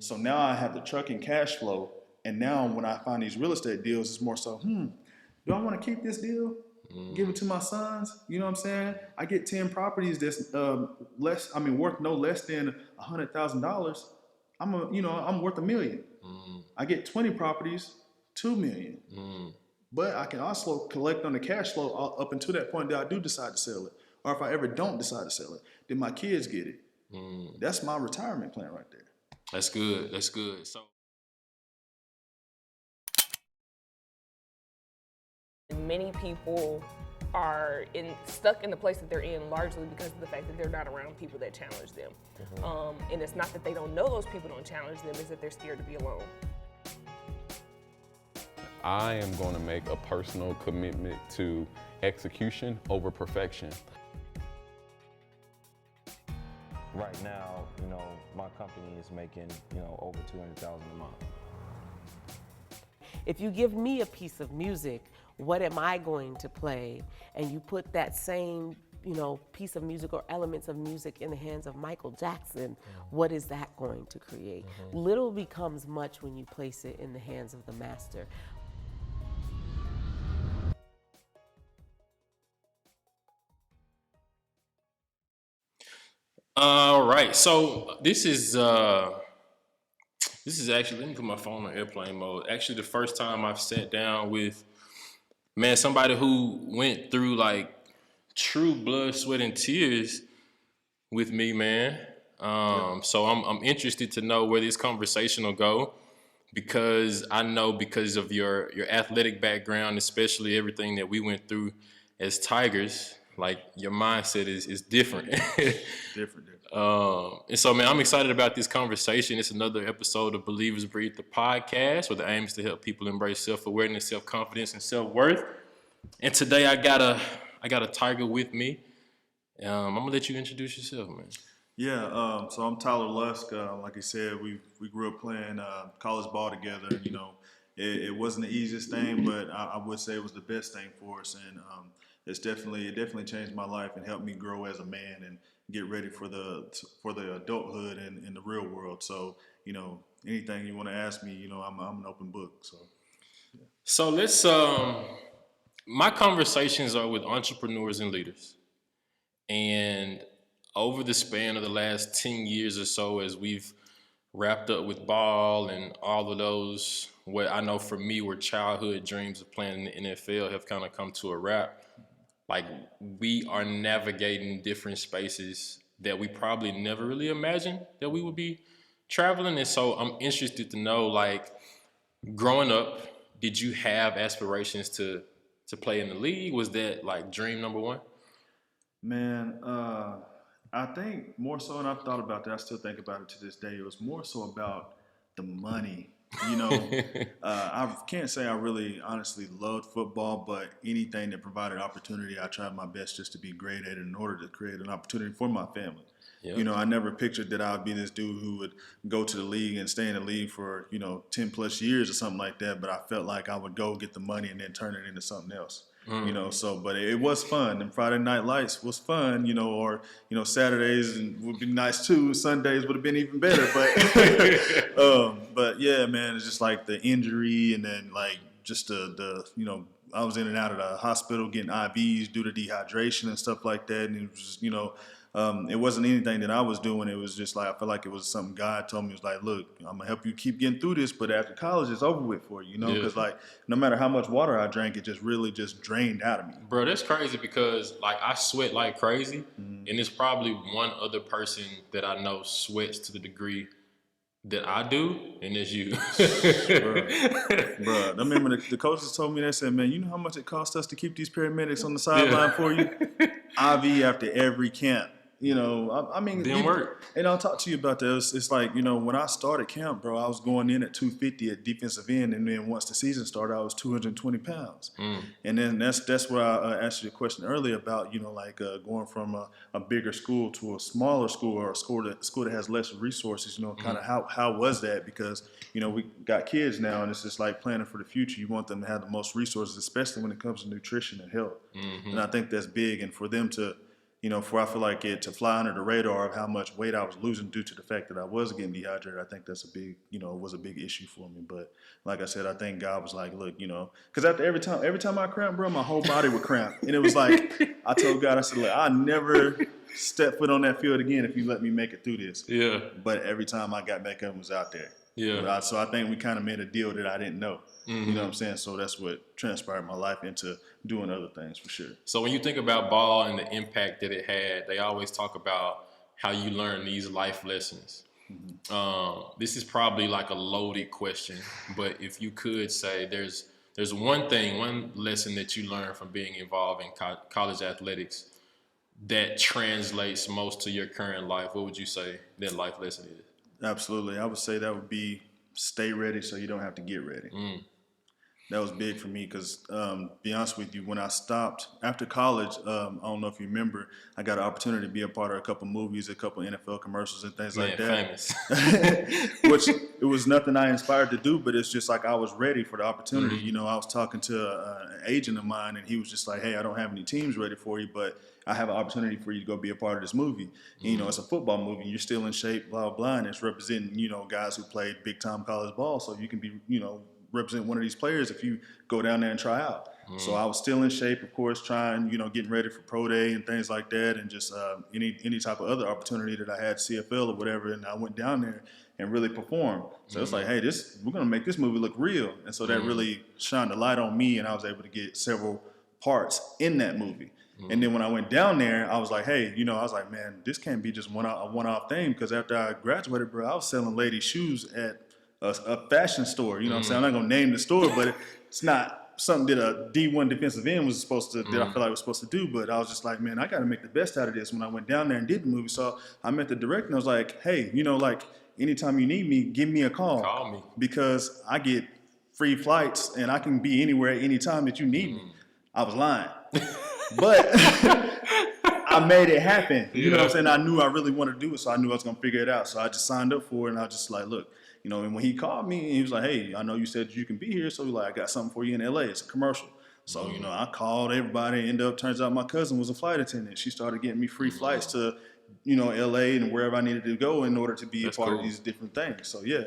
So now I have the trucking cash flow. And now when I find these real estate deals, it's more so, do I want to keep this deal? Give it to my sons? You know what I'm saying? I get 10 properties that's worth no less than $100,000. I'm worth $1 million. I get 20 properties, $2 million. But I can also collect on the cash flow up until that point that I do decide to sell it. Or if I ever don't decide to sell it, then my kids get it. That's my retirement plan right there. That's good. That's good. So many people are stuck in the place that they're in largely because of the fact that they're not around people that challenge them. And it's not that they don't know those people don't challenge them, it's that they're scared to be alone. I am going to make a personal commitment to execution over perfection. Right now, my company is making, over $200,000 a month. If you give me a piece of music, what am I going to play? And you put that same, piece of music or elements of music in the hands of Michael Jackson, what is that going to create? Little becomes much when you place it in the hands of the master. all right, so this is actually, let me put my phone on airplane mode. Actually, the first time I've sat down with, somebody who went through like true blood, sweat, and tears with me, man. So I'm interested to know where this conversation will go, because I know because of your athletic background, especially everything that we went through as Tigers, like your mindset is different. Different. And so, man, I'm excited about this conversation. It's another episode of Believers Breathe, the podcast, where the aim is to help people embrace self-awareness, self-confidence, and self-worth. And today I got a Tiger with me. I'm gonna let you introduce yourself, man. Yeah, so I'm Tyler Lusk. Like you said, we grew up playing college ball together. It wasn't the easiest thing, but I would say it was the best thing for us. And it definitely changed my life and helped me grow as a man and get ready for the adulthood and in the real world. So anything you want to ask me, I'm an open book. So yeah. So let's my conversations are with entrepreneurs and leaders, and over the span of the last 10 years or so, as we've wrapped up with ball and all of those, what I know for me were childhood dreams of playing in the NFL have kind of come to a wrap. Like, we are navigating different spaces that we probably never really imagined that we would be traveling. And so I'm interested to know, like, growing up, did you have aspirations to play in the league? Was that like dream number one? Man, I think more so, and I've thought about that. I still think about it to this day. It was more so about the money. I can't say I really honestly loved football, but anything that provided opportunity, I tried my best just to be great at it in order to create an opportunity for my family. Yep. I never pictured that I would be this dude who would go to the league and stay in the league for, 10 plus years or something like that. But I felt like I would go get the money and then turn it into something else. But it was fun. And Friday Night Lights was fun, or Saturdays would be nice too. Sundays would have been even better. But yeah, man, it's just like the injury, and then like just the I was in and out of the hospital getting IVs due to dehydration and stuff like that. And it was just, it wasn't anything that I was doing. It was just like, I felt like it was something God told me. It was like, look, I'm gonna help you keep getting through this, but after college, it's over with for you, because like no matter how much water I drank, it just really just drained out of me. Bro, that's crazy, because like I sweat like crazy, and it's probably one other person that I know sweats to the degree that I do, and it's you. Bro, I remember the coaches told me, they said, man, you know how much it costs us to keep these paramedics on the sideline for you? IV after every camp. Didn't work. And I'll talk to you about this. It's like, when I started camp, bro, I was going in at 250 at defensive end, and then once the season started, I was 220 pounds. And then that's where I asked you a question earlier about, going from a bigger school to a smaller school, or a school that has less resources. Kind of how was that? Because we got kids now, and it's just like planning for the future. You want them to have the most resources, especially when it comes to nutrition and health. And I think that's big, and for them to for I feel like it to fly under the radar of how much weight I was losing due to the fact that I was getting dehydrated. I think that's a big, was a big issue for me. But like I said, I think God was like, look, because after every time I cramped, bro, my whole body would cramp, and it was like I told God, I said, look, I never step foot on that field again if you let me make it through this. Yeah. But every time I got back up, it was out there. Yeah. So I think we kind of made a deal that I didn't know. You know what I'm saying? So that's what transpired my life into doing other things for sure. So when you think about ball and the impact that it had, they always talk about how you learn these life lessons. This is probably like a loaded question, but if you could say there's one lesson that you learned from being involved in college athletics that translates most to your current life, what would you say that life lesson is? Absolutely. I would say that would be stay ready so you don't have to get ready. That was big for me because, be honest with you, when I stopped after college, I don't know if you remember, I got an opportunity to be a part of a couple movies, a couple NFL commercials and things like that. Famous. Which it was nothing I inspired to do, but it's just like I was ready for the opportunity. I was talking to an agent of mine, and he was just like, hey, I don't have any teams ready for you, but I have an opportunity for you to go be a part of this movie. And, it's a football movie. You're still in shape, blah, blah, blah, and it's representing, guys who played big-time college ball, so you can be, represent one of these players if you go down there and try out. So I was still in shape, of course, trying, getting ready for pro day and things like that, and just any type of other opportunity that I had, CFL or whatever, and I went down there and really performed. So it's like, hey, we're gonna make this movie look real, and so that really shined a light on me, and I was able to get several parts in that movie. And then when I went down there, I was like, hey, I was like, man, this can't be just a one-off thing, because after I graduated, bro, I was selling ladies' shoes at a fashion store. You know what I'm saying? I'm not gonna name the store, but it's not something that a D1 defensive end was supposed to, that I feel like was supposed to do. But I was just like, man, I got to make the best out of this. When I went down there and did the movie, so I met the director and I was like, hey, like anytime you need me, give me a call. Call me. Because I get free flights and I can be anywhere at any time that you need me. I was lying. But I made it happen. You know what I'm saying? I knew I really wanted to do it, so I knew I was going to figure it out. So I just signed up for it, and I was just like, look, and when he called me, he was like, hey, I know you said you can be here, so like, I got something for you in LA. It's a commercial. So, I called everybody, and turns out my cousin was a flight attendant. She started getting me free flights to, LA and wherever I needed to go in order to be a part of these different things. So, yeah.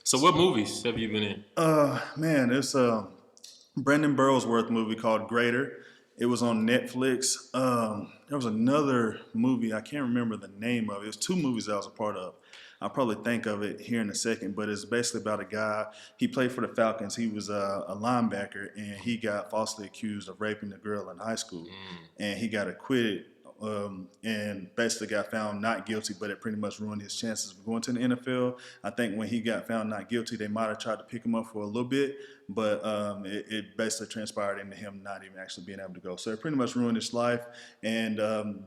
So what movies have you been in? Man, it's a Brendan Burlsworth movie called Greater. It was on Netflix. There was another movie, I can't remember the name of it. It was two movies I was a part of. I'll probably think of it here in a second, but it's basically about a guy. He played for the Falcons. He was a linebacker, and he got falsely accused of raping a girl in high school. And he got acquitted and basically got found not guilty, but it pretty much ruined his chances of going to the NFL. I think when he got found not guilty, they might have tried to pick him up for a little bit, but it basically transpired into him not even actually being able to go. So it pretty much ruined his life, and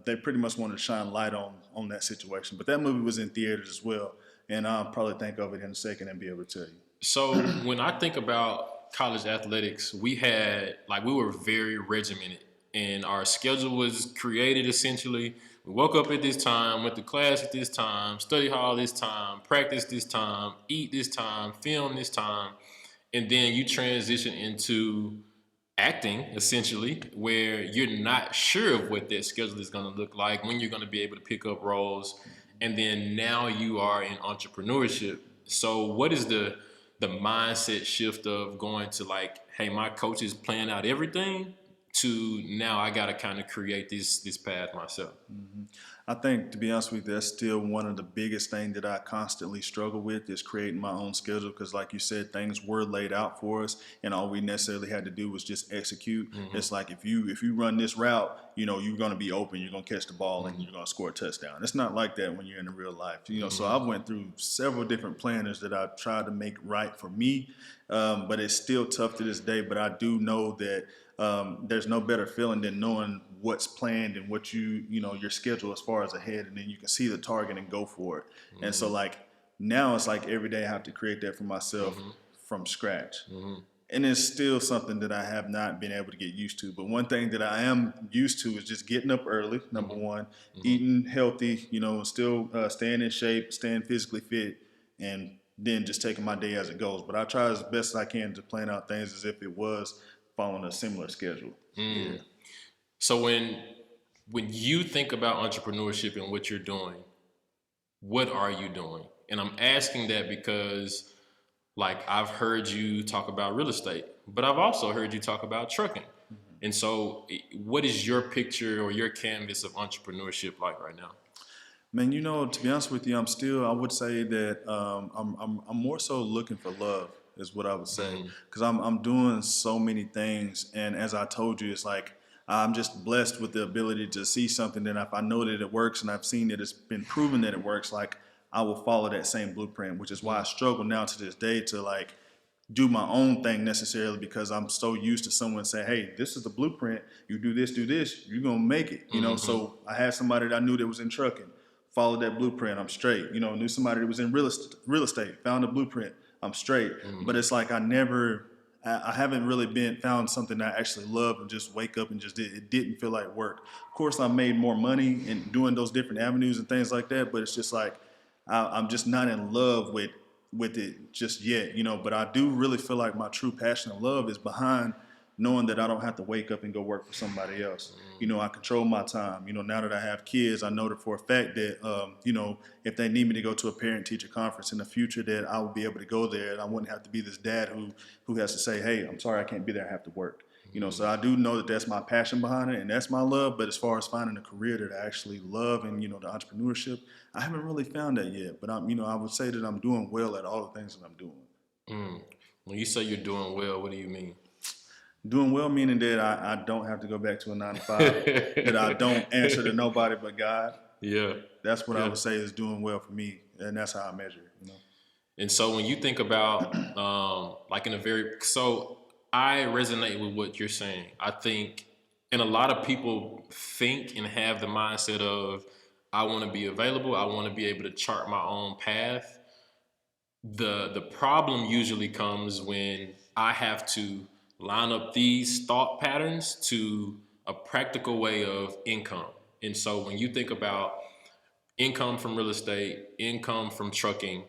they pretty much wanted to shine light on that situation. But that movie was in theaters as well, and I'll probably think of it in a second and be able to tell you. So when I think about college athletics, we were very regimented. And our schedule was created essentially. We woke up at this time, went to class at this time, study hall this time, practice this time, eat this time, film this time. And then you transition into acting, essentially, where you're not sure of what that schedule is going to look like, when you're going to be able to pick up roles. And then now you are in entrepreneurship. So what is the mindset shift of going to like, hey, my coach is planning out everything, to now I got to kind of create this path myself? I think, to be honest with you, that's still one of the biggest things that I constantly struggle with is creating my own schedule, because like you said, things were laid out for us and all we necessarily had to do was just execute. It's like if you run this route, you're going to be open, you're going to catch the ball and you're going to score a touchdown. It's not like that when you're in the real life. So I went through several different planners that I tried to make right for me, but it's still tough to this day. But I do know that there's no better feeling than knowing what's planned and what your schedule as far as ahead, and then you can see the target and go for it. And so like now it's like every day I have to create that for myself from scratch. And it's still something that I have not been able to get used to. But one thing that I am used to is just getting up early, number one, eating healthy, still staying in shape, staying physically fit, and then just taking my day as it goes. But I try as best as I can to plan out things as if it was following a similar schedule. Yeah. So when when you think about entrepreneurship and what you're doing, what are you doing? And I'm asking that because, like, I've heard you talk about real estate, but I've also heard you talk about trucking. And so, what is your picture or your canvas of entrepreneurship like right now? Man, to be honest with you, I would say that I'm more so looking for love is what I would say. Because I'm doing so many things. And as I told you, it's like I'm just blessed with the ability to see something that if I know that it works and I've seen that it's been proven that it works, like I will follow that same blueprint, which is why I struggle now to this day to like do my own thing necessarily because I'm so used to someone saying, hey, this is the blueprint. You do this, you're going to make it. So I had somebody that I knew that was in trucking, followed that blueprint, I'm straight. Knew somebody that was in real estate, found the blueprint, I'm straight. But it's like I haven't really found something that I actually love and just wake up and just it didn't feel like work. Of course, I made more money in doing those different avenues and things like that, but it's just like I'm just not in love with it just yet, but I do really feel like my true passion and love is behind knowing that I don't have to wake up and go work for somebody else. I control my time. Now that I have kids, I know that for a fact that, if they need me to go to a parent-teacher conference in the future, that I will be able to go there and I wouldn't have to be this dad who has to say, hey, I'm sorry, I can't be there, I have to work. So I do know that that's my passion behind it and that's my love. But as far as finding a career that I actually love and, the entrepreneurship, I haven't really found that yet. But I would say that I'm doing well at all the things that I'm doing. When you say you're doing well, what do you mean? Doing well meaning that I don't have to go back to a 9 to 5, that I don't answer to nobody but God. Yeah. That's what I would say is doing well for me. And that's how I measure it, And so when you think about, I resonate with what you're saying. I think, and a lot of people think and have the mindset of, I want to be available. I want to be able to chart my own path. The problem usually comes when I have to line up these thought patterns to a practical way of income. And so when you think about income from real estate, income from trucking,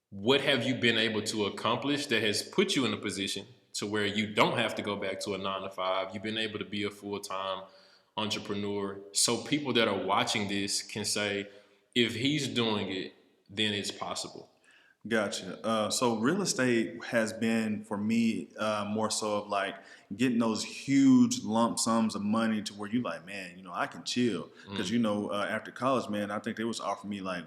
what have you been able to accomplish that has put you in a position to where you don't have to go back to a 9 to 5? You've been able to be a full-time entrepreneur. So people that are watching this can say, if he's doing it, then it's possible. Gotcha. So real estate has been for me more so of like getting those huge lump sums of money to where you like, man, I can chill because after college, man, I think they was offering me like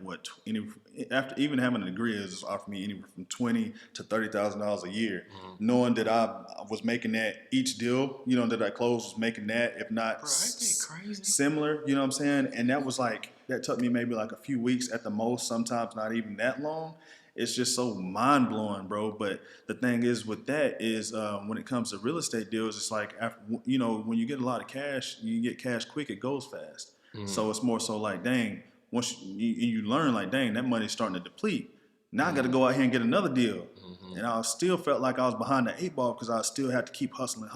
after even having a degree, it was offering me anywhere from $20,000 to $30,000 a year, knowing that I was making that each deal, that I closed was making that, if not similar, you know what I'm saying? And that was like that took me maybe like a few weeks at the most, sometimes not even that long. It's just so mind-blowing, bro. But the thing is with that is when it comes to real estate deals, it's like, after, when you get a lot of cash, you get cash quick, it goes fast. So it's more so like, dang, once you learn like, dang, that money's starting to deplete. Now I got to go out here and get another deal. And I still felt like I was behind the 8 ball because I still had to keep hustling.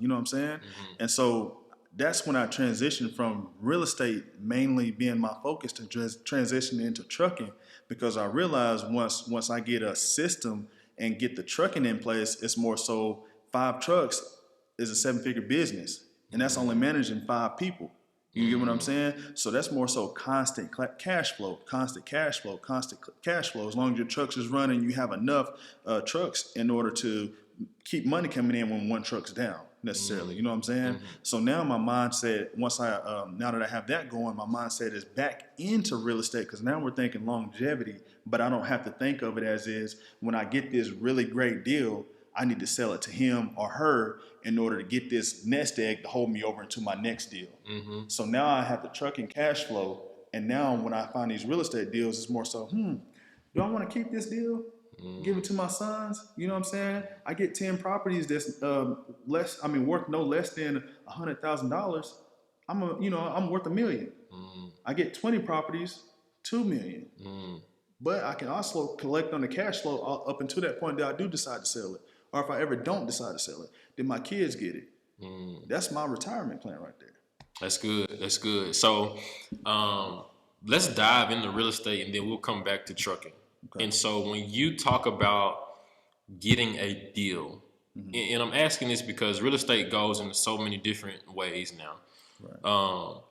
You know what I'm saying? And so that's when I transitioned from real estate mainly being my focus to transition into trucking, because I realized once I get a system and get the trucking in place, it's more so 5 trucks is a 7-figure business, and that's only managing 5 people. You get what I'm saying? So that's more so constant cash flow. As long as your trucks is running, you have enough trucks in order to keep money coming in when one truck's down necessarily. You know what I'm saying? So now my mindset, now that I have that going, my mindset is back into real estate, because now we're thinking longevity, but I don't have to think of it as is when I get this really great deal, I need to sell it to him or her in order to get this nest egg to hold me over into my next deal. So now I have the trucking cash flow, and now when I find these real estate deals, it's more so, do I want to keep this deal? Give it to my sons, you know what I'm saying? I get 10 properties that's worth no less than $100,000. I'm worth $1 million. I get 20 properties, $2 million. But I can also collect on the cash flow up until that point that I do decide to sell it. Or if I ever don't decide to sell it, then my kids get it. That's my retirement plan right there. That's good. So let's dive into real estate, and then we'll come back to trucking. Okay. And so when you talk about getting a deal, and I'm asking this because real estate goes in so many different ways now.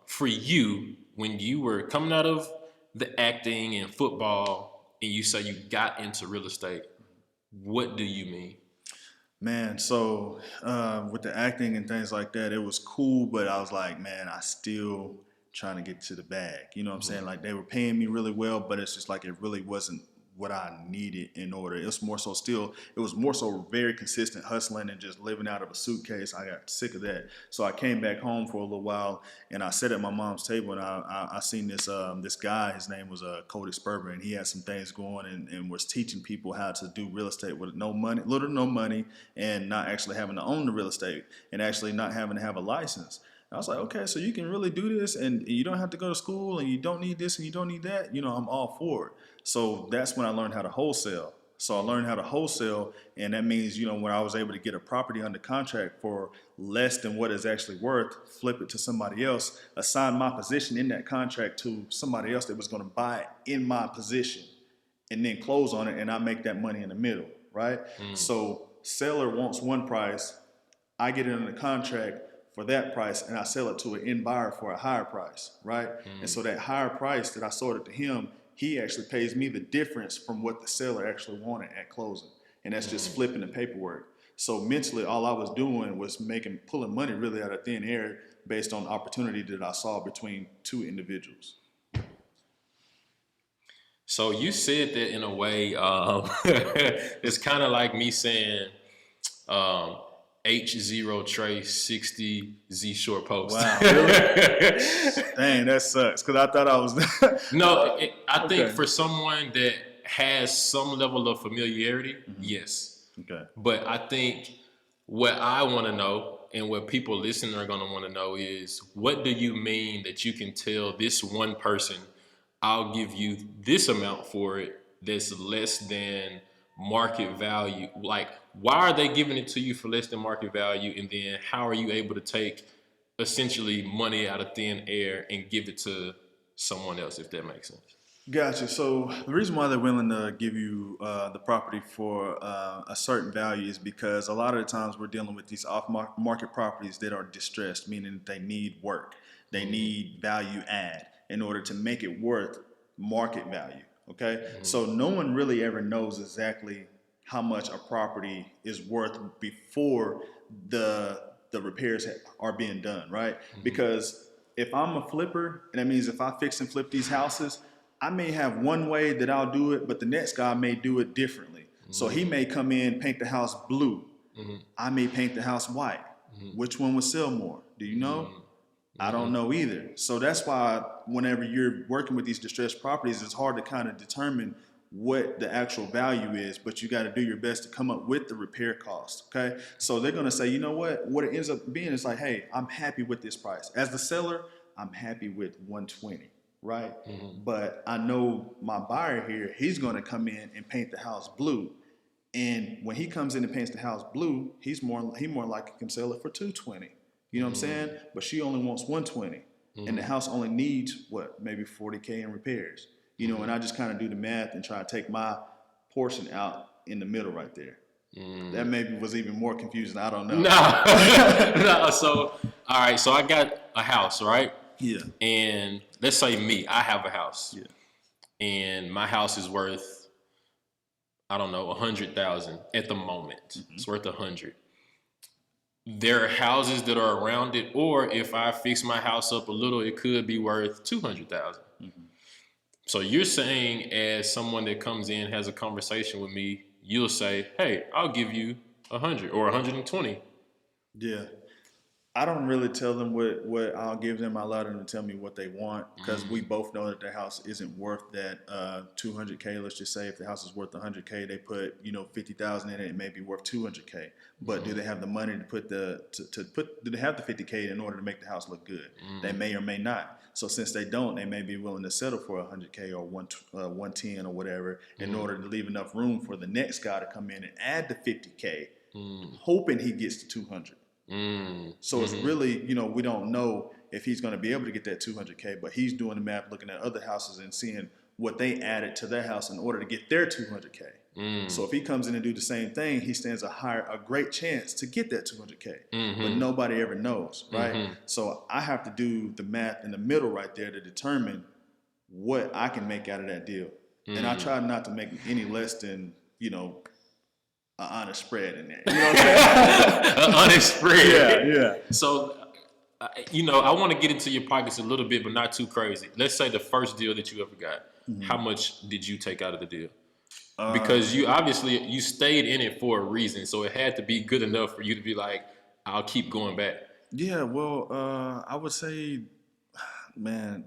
For you, when you were coming out of the acting and football, and you say you got into real estate, what do you mean? Man, so with the acting and things like that, it was cool, but I was like, man, I still trying to get to the bag. You know what I'm saying? Like they were paying me really well, but it's just like it really wasn't what I needed in order. It was more so very consistent hustling and just living out of a suitcase. I got sick of that. So I came back home for a little while and I sat at my mom's table and I seen this guy, his name was Cody Spurber, and he had some things going and was teaching people how to do real estate with little to no money, and not actually having to own the real estate and actually not having to have a license. I was like, okay, so you can really do this and you don't have to go to school and you don't need this and you don't need that. You know, I'm all for it. So that's when I learned how to wholesale. So I learned how to wholesale, and that means, you know, when I was able to get a property under contract for less than what it's actually worth, flip it to somebody else, assign my position in that contract to somebody else that was going to buy it in my position, and then close on it, and I make that money in the middle, right? So seller wants one price, I get it under the contract for that price, and I sell it to an end buyer for a higher price, right? And so that higher price that I sold it to him, he actually pays me the difference from what the seller actually wanted at closing. And that's just flipping the paperwork. So mentally, all I was doing was pulling money really out of thin air based on the opportunity that I saw between two individuals. So you said that in a way, it's kind of like me saying, H0 Trey 60 Z short post. Wow, really? Dang, that sucks. Because I thought I was. No, I think for someone that has some level of familiarity, yes. Okay. But I think what I want to know and what people listening are going to want to know is, what do you mean that you can tell this one person, I'll give you this amount for it that's less than market value? Like, why are they giving it to you for less than market value? And then how are you able to take essentially money out of thin air and give it to someone else, if that makes sense? Gotcha. So the reason why they're willing to give you the property for a certain value is because a lot of the times we're dealing with these off-market properties that are distressed, meaning that they need work. They need value add in order to make it worth market value. Okay. So no one really ever knows exactly how much a property is worth before the repairs are being done, right? Because if I'm a flipper, and that means if I fix and flip these houses, I may have one way that I'll do it, but the next guy may do it differently. So he may come in, paint the house blue. I may paint the house white. Which one would sell more? Do you know? I don't know either. So that's why whenever you're working with these distressed properties, it's hard to kind of determine what the actual value is, but you got to do your best to come up with the repair cost, okay? So they're going to say, you know what it ends up being is like, hey, I'm happy with this price. As the seller, I'm happy with 120, right? But I know my buyer here, he's going to come in and paint the house blue. And when he comes in and paints the house blue, he more likely can sell it for 220. You know what I'm saying? But she only wants 120. And the house only needs maybe 40K in repairs. You know, and I just kind of do the math and try to take my portion out in the middle right there. That maybe was even more confusing. I don't know. No. So, all right. So I got a house, right? Yeah. And let's say I have a house. Yeah. And my house is worth, I don't know, 100,000 at the moment. It's worth 100. There are houses that are around it, or if I fix my house up a little, it could be worth 200,000. So you're saying, as someone that comes in, has a conversation with me, you'll say, hey, I'll give you 100 or 120. Yeah. I don't really tell them what I'll give them. I allow them to tell me what they want, because we both know that the house isn't worth that 200K. Let's just say if the house is worth 100K, they put 50,000 in it, it may be worth 200K. But do they have the money to put do they have the 50K in order to make the house look good? They may or may not. So since they don't, they may be willing to settle for 100K or 110 or whatever in order to leave enough room for the next guy to come in and add the 50K, hoping he gets to 200. So it's really, we don't know if he's going to be able to get that 200K, but he's doing the math, looking at other houses and seeing what they added to their house in order to get their 200K. So if he comes in and do the same thing, he stands a great chance to get that 200K. But nobody ever knows, right? So I have to do the math in the middle right there to determine what I can make out of that deal. And I try not to make any less than, an honest spread in there. You know what I'm saying? An honest spread. Yeah. So, I want to get into your pockets a little bit, but not too crazy. Let's say the first deal that you ever got. How much did you take out of the deal? Because you stayed in it for a reason, so it had to be good enough for you to be like, I'll keep going back. Yeah, well, I would say, man,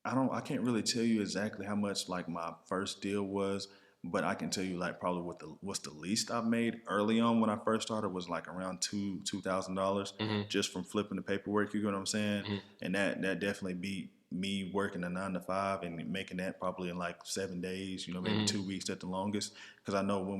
I can't really tell you exactly how much like my first deal was, but I can tell you like probably what's the least I've made early on when I first started was like around $2,000 just from flipping the paperwork. You know what I'm saying? And that definitely beat me working a 9 to 5 and making that probably in like 7 days, maybe 2 weeks at the longest. Because I know when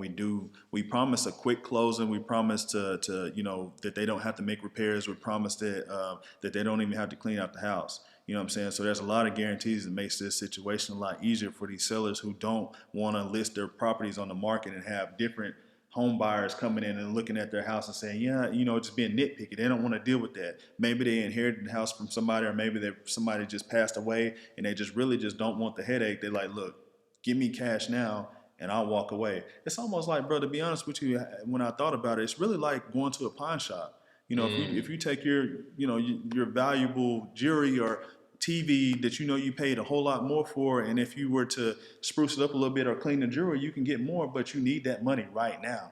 we promise a quick closing. We promise to that they don't have to make repairs. We promise that they don't even have to clean out the house. You know what I'm saying? So there's a lot of guarantees that makes this situation a lot easier for these sellers who don't want to list their properties on the market and have different home buyers coming in and looking at their house and saying, just being nitpicky. They don't want to deal with that. Maybe they inherited the house from somebody, or maybe somebody just passed away and they just really just don't want the headache. They're like, look, give me cash now and I'll walk away. It's almost like, bro, to be honest with you, when I thought about it, it's really like going to a pawn shop. If you take your valuable jewelry or TV that you paid a whole lot more for, and if you were to spruce it up a little bit or clean the jewelry, you can get more, but you need that money right now.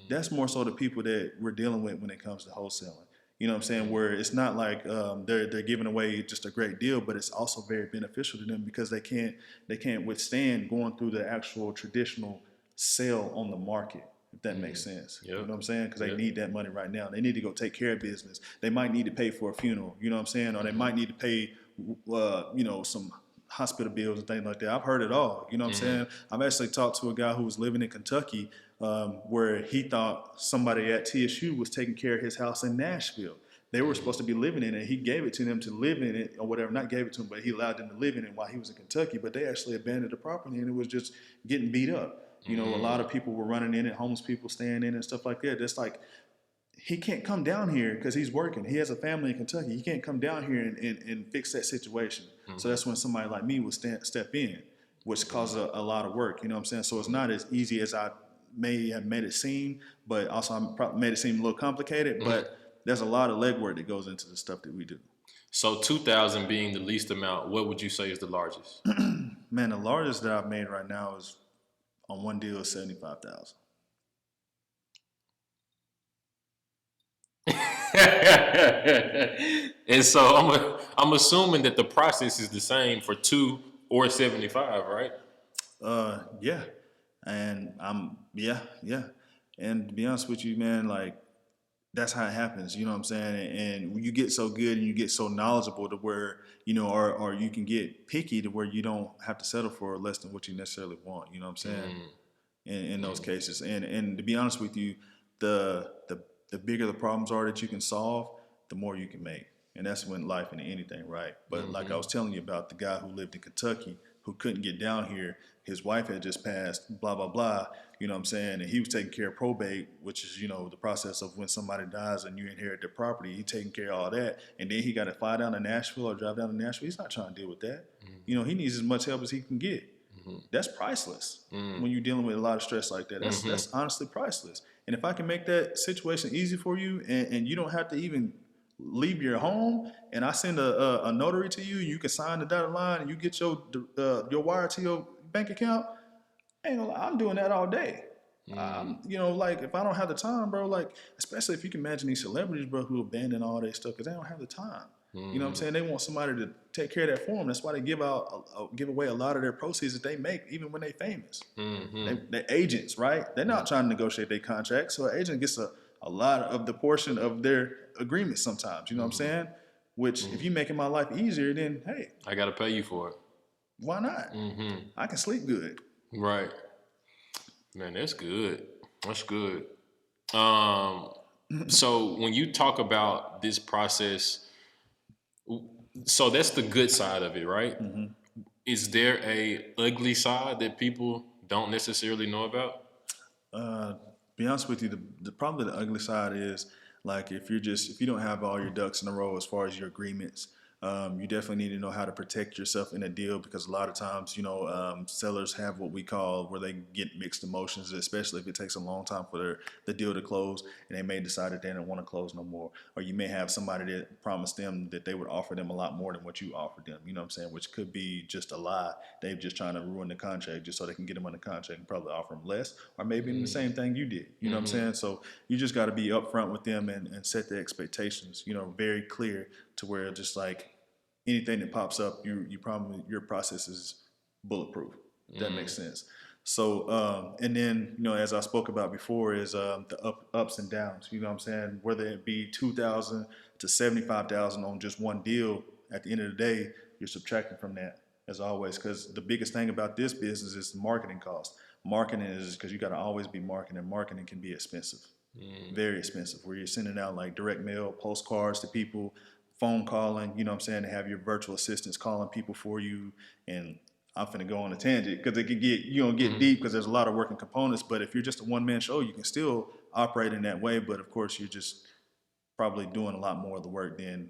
That's more so the people that we're dealing with when it comes to wholesaling. You know what I'm saying? Where it's not like they're giving away just a great deal, but it's also very beneficial to them because they can't withstand going through the actual traditional sale on the market. If that makes sense. Yep. You know what I'm saying? Because they need that money right now. They need to go take care of business. They might need to pay for a funeral. You know what I'm saying? Or they might need to pay, some hospital bills and things like that. I've heard it all. You know what I'm saying? I've actually talked to a guy who was living in Kentucky where he thought somebody at TSU was taking care of his house in Nashville. They were supposed to be living in it. He gave it to them to live in it or whatever. Not gave it to them, but he allowed them to live in it while he was in Kentucky. But they actually abandoned the property and it was just getting beat up. A lot of people were running in it, homeless people staying in it and stuff like that. That's like, he can't come down here because he's working. He has a family in Kentucky. He can't come down here and fix that situation. So that's when somebody like me would step in, which causes a lot of work. You know what I'm saying? So it's not as easy as I may have made it seem, but also I probably made it seem a little complicated. But there's a lot of legwork that goes into the stuff that we do. So 2,000 being the least amount, what would you say is the largest? Man, the largest that I've made right now is on one deal is 75,000. And so I'm assuming that the process is the same for 2 or 75, right? Yeah. And yeah. And to be honest with you, man, like that's how it happens, you know what I'm saying? And when you get so good and you get so knowledgeable to where, or you can get picky to where you don't have to settle for less than what you necessarily want, you know what I'm saying? In those cases. And to be honest with you, the bigger the problems are that you can solve, the more you can make. And that's when life into anything, right? But like I was telling you about the guy who lived in Kentucky who couldn't get down here. His wife had just passed, blah, blah, blah. You know what I'm saying? And he was taking care of probate, which is, the process of when somebody dies and you inherit their property. He taking care of all that. And then he got to fly down to Nashville or drive down to Nashville. He's not trying to deal with that. He needs as much help as he can get. That's priceless when you're dealing with a lot of stress like that. That's honestly priceless. And if I can make that situation easy for you and you don't have to even leave your home and I send a notary to you, you can sign the dotted line and you get your wire to your bank account, I'm doing that all day. Like if I don't have the time, bro, like especially if you can imagine these celebrities, bro, who abandon all their stuff because they don't have the time. You know what I'm saying? They want somebody to take care of that for them. That's why they give away a lot of their proceeds that they make, even when they famous. They're agents, right? They're not trying to negotiate their contracts, so an agent gets a lot of the portion of their agreement sometimes. You know what I'm saying? Which, if you're making my life easier, then hey, I got to pay you for it. Why not? I can sleep good. Right. Man, that's good. That's good. So when you talk about this process, so that's the good side of it, right? Is there a ugly side that people don't necessarily know about? Be honest with you, the probably the ugly side is like if you don't have all your ducks in a row as far as your agreements, you definitely need to know how to protect yourself in a deal because a lot of times, sellers have what we call where they get mixed emotions, especially if it takes a long time for the deal to close and they may decide that they don't want to close no more. Or you may have somebody that promised them that they would offer them a lot more than what you offered them, you know what I'm saying? Which could be just a lie. They're just trying to ruin the contract just so they can get them on the contract and probably offer them less or maybe even the same thing you did, you know what I'm saying? So you just got to be upfront with them and set the expectations, very clear to where just like, anything that pops up, you probably your process is bulletproof. If that makes sense. So and then as I spoke about before is the ups and downs. You know what I'm saying? Whether it be 2,000 to 75,000 on just one deal, at the end of the day, you're subtracting from that as always. Because the biggest thing about this business is marketing cost. Marketing is because you got to always be marketing. Marketing can be expensive, very expensive. Where you're sending out like direct mail, postcards to people, phone calling, you know what I'm saying, to have your virtual assistants calling people for you. And I'm finna go on a tangent because it could get deep because there's a lot of working components. But if you're just a one-man show, you can still operate in that way. But of course, you're just probably doing a lot more of the work than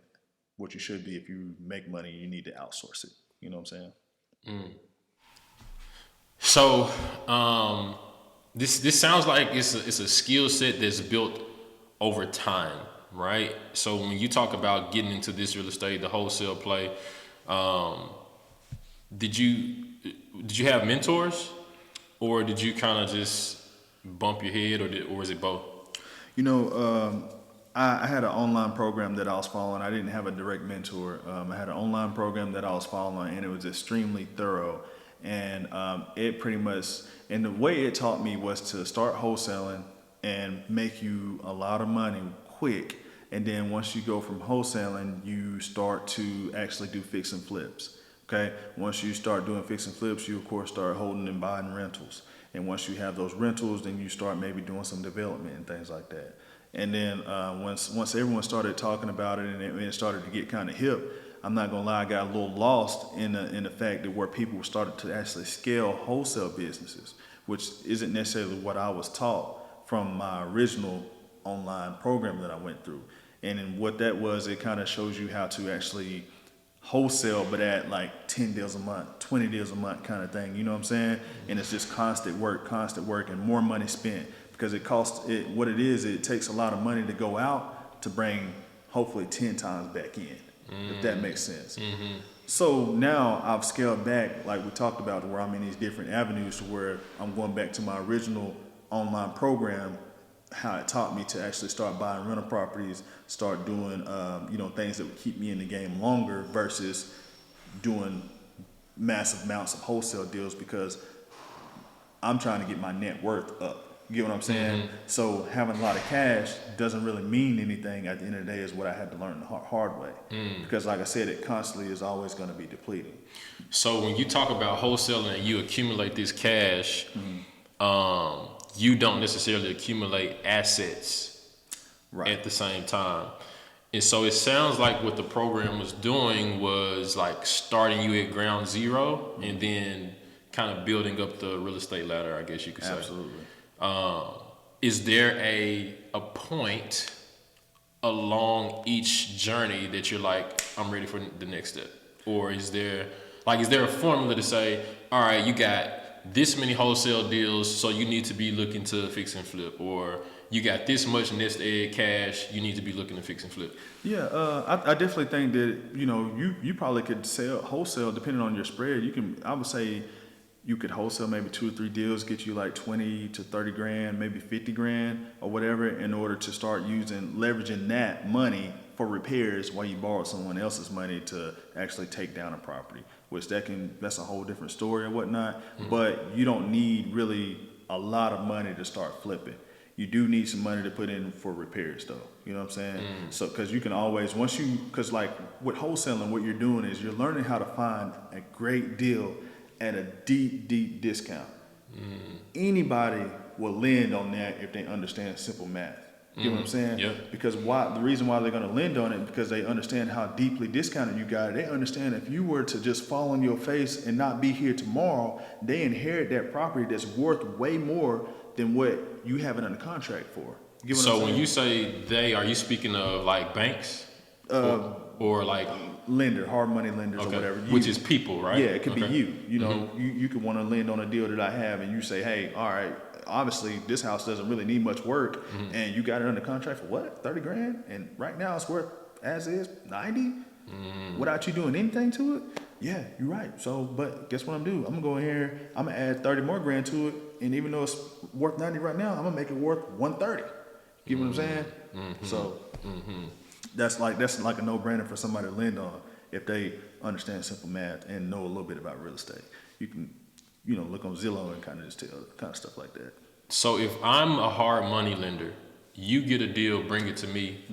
what you should be. If you make money, you need to outsource it. You know what I'm saying? So this sounds like it's a skill set that's built over time, right? So when you talk about getting into this real estate, the wholesale play, did you have mentors, or did you kind of just bump your head, or was it both? I had an online program that I was following. I didn't have a direct mentor. I had an online program that I was following, and it was extremely thorough. And it pretty much, and the way it taught me was to start wholesaling and make you a lot of money quick. And then once you go from wholesaling, you start to actually do fix and flips. Okay. Once you start doing fix and flips, you of course start holding and buying rentals. And once you have those rentals, then you start maybe doing some development and things like that. And then once everyone started talking about it and it started to get kind of hip, I'm not gonna lie, I got a little lost in the fact that where people started to actually scale wholesale businesses, which isn't necessarily what I was taught from my original online program that I went through. And then what that was, it kind of shows you how to actually wholesale, but at like 10 deals a month, 20 deals a month kind of thing. You know what I'm saying? And it's just constant work and more money spent because what it is, it takes a lot of money to go out to bring hopefully 10 times back in, if that makes sense. So now I've scaled back, like we talked about, to where I'm in these different avenues to where I'm going back to my original online program, how it taught me to actually start buying rental properties, start doing, things that would keep me in the game longer versus doing massive amounts of wholesale deals because I'm trying to get my net worth up. You get what I'm saying? So having a lot of cash doesn't really mean anything at the end of the day is what I had to learn the hard way. Because like I said, it constantly is always going to be depleting. So when you talk about wholesaling and you accumulate this cash, you don't necessarily accumulate assets at the same time. And so it sounds like what the program was doing was like starting you at ground zero and then kind of building up the real estate ladder, I guess you could say. Absolutely. Is there a point along each journey that you're like, I'm ready for the next step? Or is there a formula to say, all right, you got this many wholesale deals, so you need to be looking to fix and flip, or you got this much nest egg cash, you need to be looking to fix and flip? Yeah, I definitely think that you probably could sell wholesale depending on your spread. I would say you could wholesale maybe 2 or 3 deals, get you like 20 to 30 grand, maybe 50 grand or whatever, in order to start leveraging that money for repairs while you borrow someone else's money to actually take down a property, which that's a whole different story and whatnot. But you don't need really a lot of money to start flipping. You do need some money to put in for repairs though. You know what I'm saying? So, cause you can always, cause like with wholesaling, what you're doing is you're learning how to find a great deal at a deep, deep discount. Anybody will lend on that if they understand simple math. You know what I'm saying? Yep. Because the reason why they're going to lend on it, because they understand how deeply discounted you got it. They understand if you were to just fall on your face and not be here tomorrow, they inherit that property that's worth way more than what you have it under contract for. You get what I'm So saying? when you say they, are you speaking of like banks? Or like Lender, hard money lenders or okay, whatever. which is people, right? Yeah, it could be Okay. you. You know, you could want to lend on a deal that I have, and you say, hey, all right, obviously this house doesn't really need much work, and you got it under contract for what, 30 grand? And right now it's worth as is 90 without you doing anything to it. Yeah, you're right. So, but guess what I'm gonna do? I'm gonna go in here. I'm gonna add 30 more grand to it, and even though it's worth 90 right now, I'm gonna make it worth 130. Get what I'm saying? So. That's like a no-brainer for somebody to lend on if they understand simple math and know a little bit about real estate. You can, look on Zillow and kind of just tell kind of stuff like that. So if I'm a hard money lender, you get a deal, bring it to me.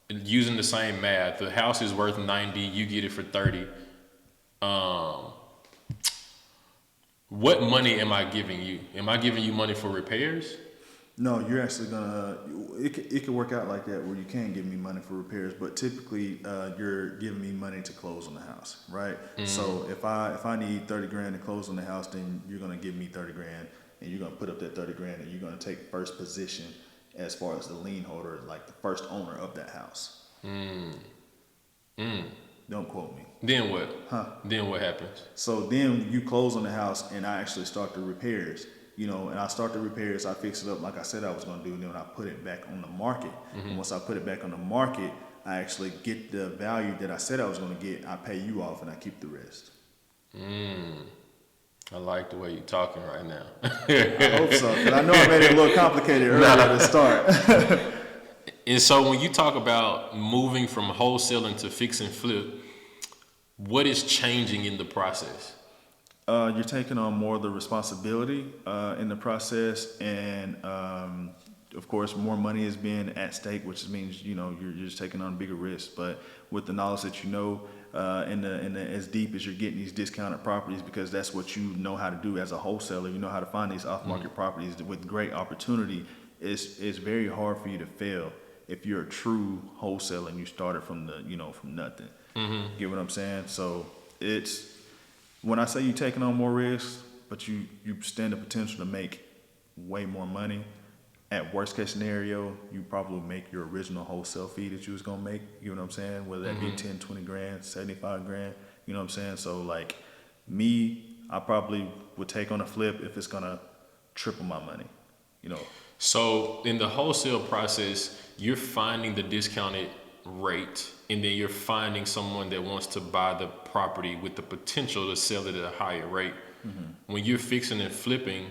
Using the same math, the house is worth 90, you get it for 30. What money am I giving you? Am I giving you money for repairs? No, you're actually gonna. It could work out like that where you can give me money for repairs, but typically you're giving me money to close on the house, right? So if I need 30 grand to close on the house, then you're gonna give me 30 grand, and you're gonna put up that 30 grand, and you're gonna take first position as far as the lien holder, like the first owner of that house. Don't quote me. Then what? Then what happens? So then you close on the house, and I actually start the repairs. And I start the repairs, I fix it up like I said I was going to do, and then I put it back on the market. And once I put it back on the market, I actually get the value that I said I was going to get. I pay you off, and I keep the rest. I like the way you're talking right now. I hope so, because I know I made it a little complicated earlier to start. And so when you talk about moving from wholesaling to fix and flip, what is changing in the process? You're taking on more of the responsibility in the process, and of course, more money is being at stake, which means you're just taking on bigger risks. But with the knowledge that in the as deep as you're getting these discounted properties, because that's what you know how to do as a wholesaler. You know how to find these off-market properties with great opportunity. It's very hard for you to fail if you're a true wholesaler and you started from from nothing. Get what I'm saying? So it's. When I say you're taking on more risks, but you stand the potential to make way more money, at worst case scenario, you probably make your original wholesale fee that you was going to make, you know what I'm saying? Whether that be 10, 20 grand, 75 grand, you know what I'm saying? So like me, I probably would take on a flip if it's going to triple my money, So in the wholesale process, you're finding the discounted rate, and then you're finding someone that wants to buy the property with the potential to sell it at a higher rate. When you're fixing and flipping,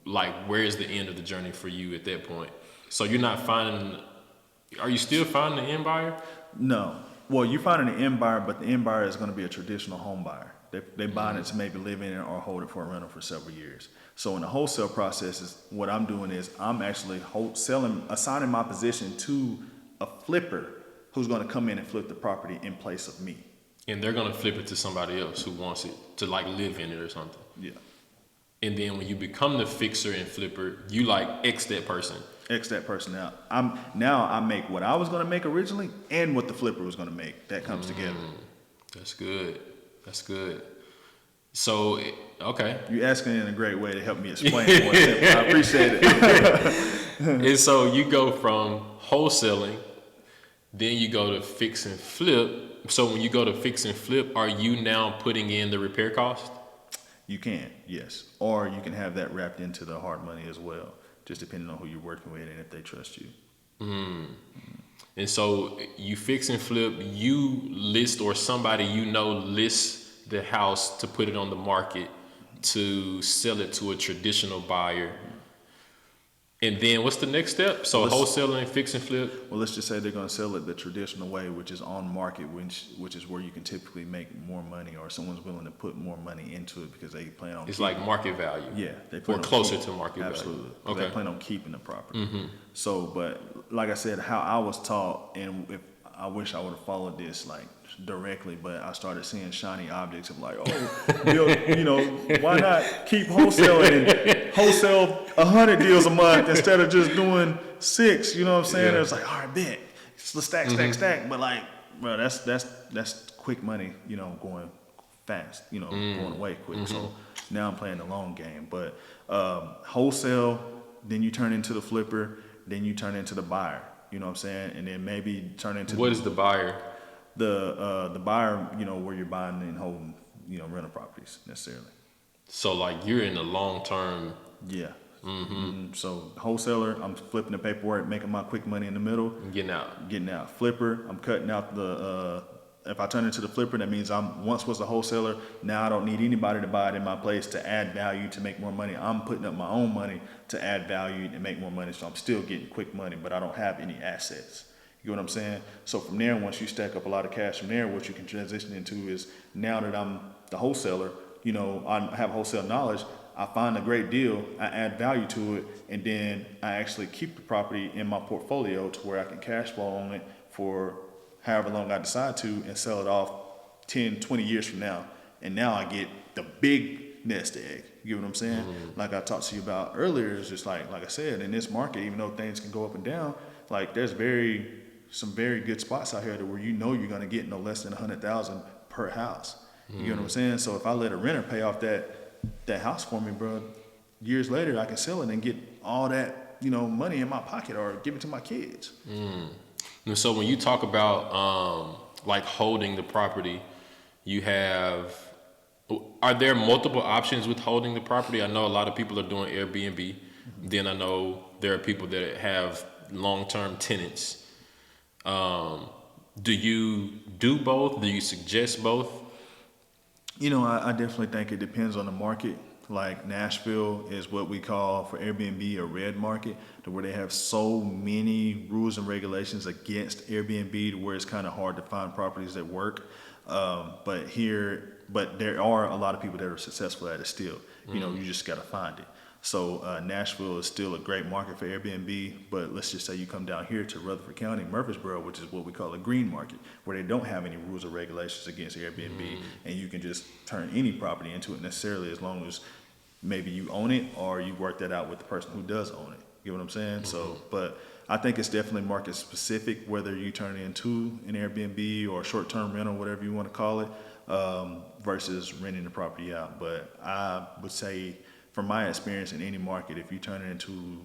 like where is the end of the journey for you at that point? So you're not are you still finding the end buyer? No. Well, you're finding the end buyer, but the end buyer is going to be a traditional home buyer. They're buying it to maybe live in it or hold it for a rental for several years. So in the wholesale process, what I'm doing is I'm actually assigning my position to a flipper who's going to come in and flip the property in place of me. And they're going to flip it to somebody else who wants it to like live in it or something. Yeah. And then when you become the fixer and flipper, you like X that person. X that person out. I make what I was going to make originally and what the flipper was going to make. That comes together. That's good. That's good. So, okay. You're asking in a great way to help me explain it more simply. I appreciate it. And so you go from wholesaling, then you go to fix and flip. So when you go to fix and flip, are you now putting in the repair cost? You can, yes. Or you can have that wrapped into the hard money as well, just depending on who you're working with and if they trust you. And so you fix and flip, you list, or somebody lists the house to put it on the market to sell it to a traditional buyer. And then what's the next step? So wholesaling and fix and flip? Well, let's just say they're going to sell it the traditional way, which is on market, which is where you can typically make more money, or someone's willing to put more money into it because they plan on It's like market value. Yeah. They plan or on closer to market absolutely, value. Okay. They plan on keeping the property. So, but like I said, how I was taught, and I wish I would have followed this like directly, but I started seeing shiny objects of like, why not keep wholesaling and wholesale 100 deals a month instead of just doing 6? You know what I'm saying? Yeah. It's like, all right, bet, let's stack. But like, bro, that's quick money, going fast, going away quick. So now I'm playing the long game. But wholesale, then you turn into the flipper, then you turn into the buyer. You know what I'm saying? And then maybe turn into What is the buyer? The buyer, you know, where you're buying and holding, you know, rental properties necessarily. So like you're in the long term. Yeah. So wholesaler, I'm flipping the paperwork, making my quick money in the middle. Getting out. Getting out. Flipper, I'm cutting out the. If I turn into the flipper, that means I'm once was a wholesaler. Now I don't need anybody to buy it in my place to add value to make more money. I'm putting up my own money to add value and make more money. So I'm still getting quick money, but I don't have any assets. You know what I'm saying? So from there, once you stack up a lot of cash from there, what you can transition into is now that I'm the wholesaler, you know, I have wholesale knowledge. I find a great deal, I add value to it, and then I actually keep the property in my portfolio to where I can cash flow on it for however long I decide to and sell it off 10, 20 years from now. And now I get the big nest egg. You get what I'm saying? Like I talked to you about earlier, it's just like I said, in this market, even though things can go up and down, like there's some very good spots out here to where you know you're gonna get no less than 100,000 per house. You get what I'm saying? So if I let a renter pay off that house for me, bro, years later I can sell it and get all that, you know, money in my pocket or give it to my kids. And so when you talk about like holding the property, are there multiple options with holding the property? I know a lot of people are doing Airbnb. Then I know there are people that have long-term tenants. Do you do both? Do you suggest both? You know, I definitely think it depends on the market. Like Nashville is what we call for Airbnb a red market, to where they have so many rules and regulations against Airbnb to where it's kind of hard to find properties that work. But there are a lot of people that are successful at it still. You know, you just got to find it. So Nashville is still a great market for Airbnb, but let's just say you come down here to Rutherford County, Murfreesboro, which is what we call a green market, where they don't have any rules or regulations against Airbnb, and you can just turn any property into it necessarily as long as maybe you own it or you work that out with the person who does own it. You know what I'm saying? So, but I think it's definitely market specific, whether you turn it into an Airbnb or short-term rental, whatever you want to call it, versus renting the property out. But I would say, from my experience in any market, if you turn it into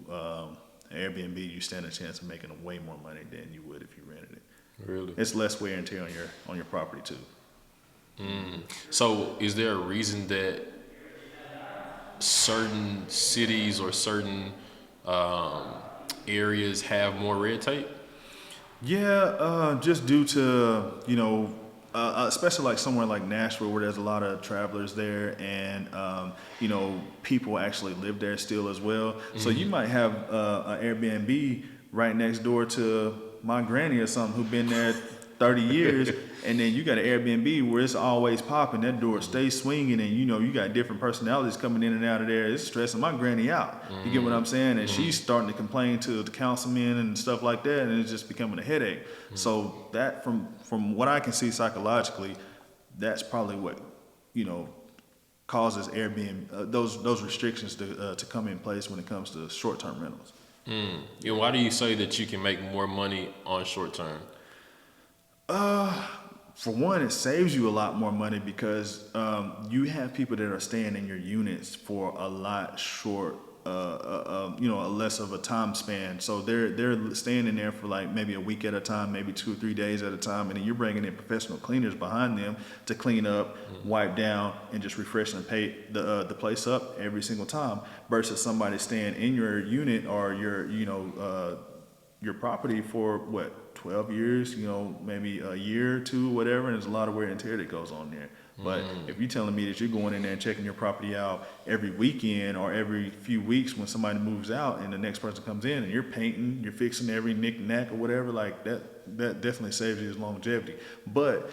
Airbnb, you stand a chance of making way more money than you would if you rented it. Really? It's less wear and tear on your property too. So is there a reason that certain cities or certain areas have more red tape? Yeah, just due to, you know, especially like somewhere like Nashville where there's a lot of travelers there and, you know, people actually live there still as well. So you might have an Airbnb right next door to my granny or something who been there 30 years, and then you got an Airbnb where it's always popping, that door stays swinging, and you know you got different personalities coming in and out of there. It's stressing my granny out. You get what I'm saying? And she's starting to complain to the councilmen and stuff like that, and it's just becoming a headache. So that, from what I can see psychologically, that's probably what, you know, causes Airbnb those restrictions to come in place when it comes to short-term rentals. And why do you say that you can make more money on short term? For one, it saves you a lot more money because you have people that are staying in your units for a lot short, you know, a less of a time span. So they're staying in there for like maybe a week at a time, maybe 2 or 3 days at a time, and then you're bringing in professional cleaners behind them to clean up, wipe down, and just refresh and paint the place up every single time. Versus somebody staying in your unit or your property for what, 12 years, you know, maybe a year or two, whatever, and there's a lot of wear and tear that goes on there. But if you're telling me that you're going in there and checking your property out every weekend or every few weeks when somebody moves out and the next person comes in and you're painting, you're fixing every knick knack or whatever, like that definitely saves you longevity. But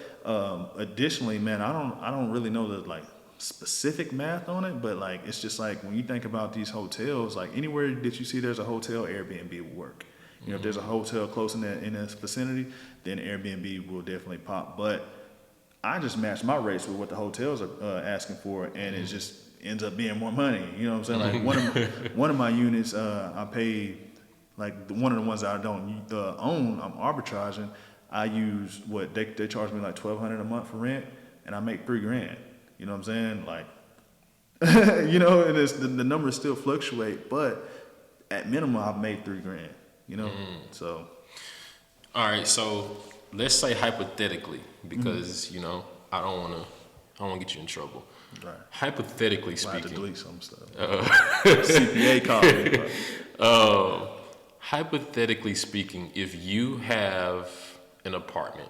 additionally, man, I don't really know the like specific math on it, but like it's just like when you think about these hotels, like anywhere that you see there's a hotel, Airbnb will work. You know, if there's a hotel close in that vicinity, then Airbnb will definitely pop. But I just match my rates with what the hotels are asking for, and it just ends up being more money. You know what I'm saying? Like one of my units, I paid, like one of the ones that I don't own, I'm arbitraging. I use what they charge me like $1,200 a month for rent, and I make $3,000. You know what I'm saying? Like You know, and the numbers still fluctuate, but at minimum, I've made $3,000. You know, so. All right, so let's say hypothetically, because you know I don't want to get you in trouble. Right. Hypothetically I have to speaking, delete some stuff. CPA called me. hypothetically speaking, if you have an apartment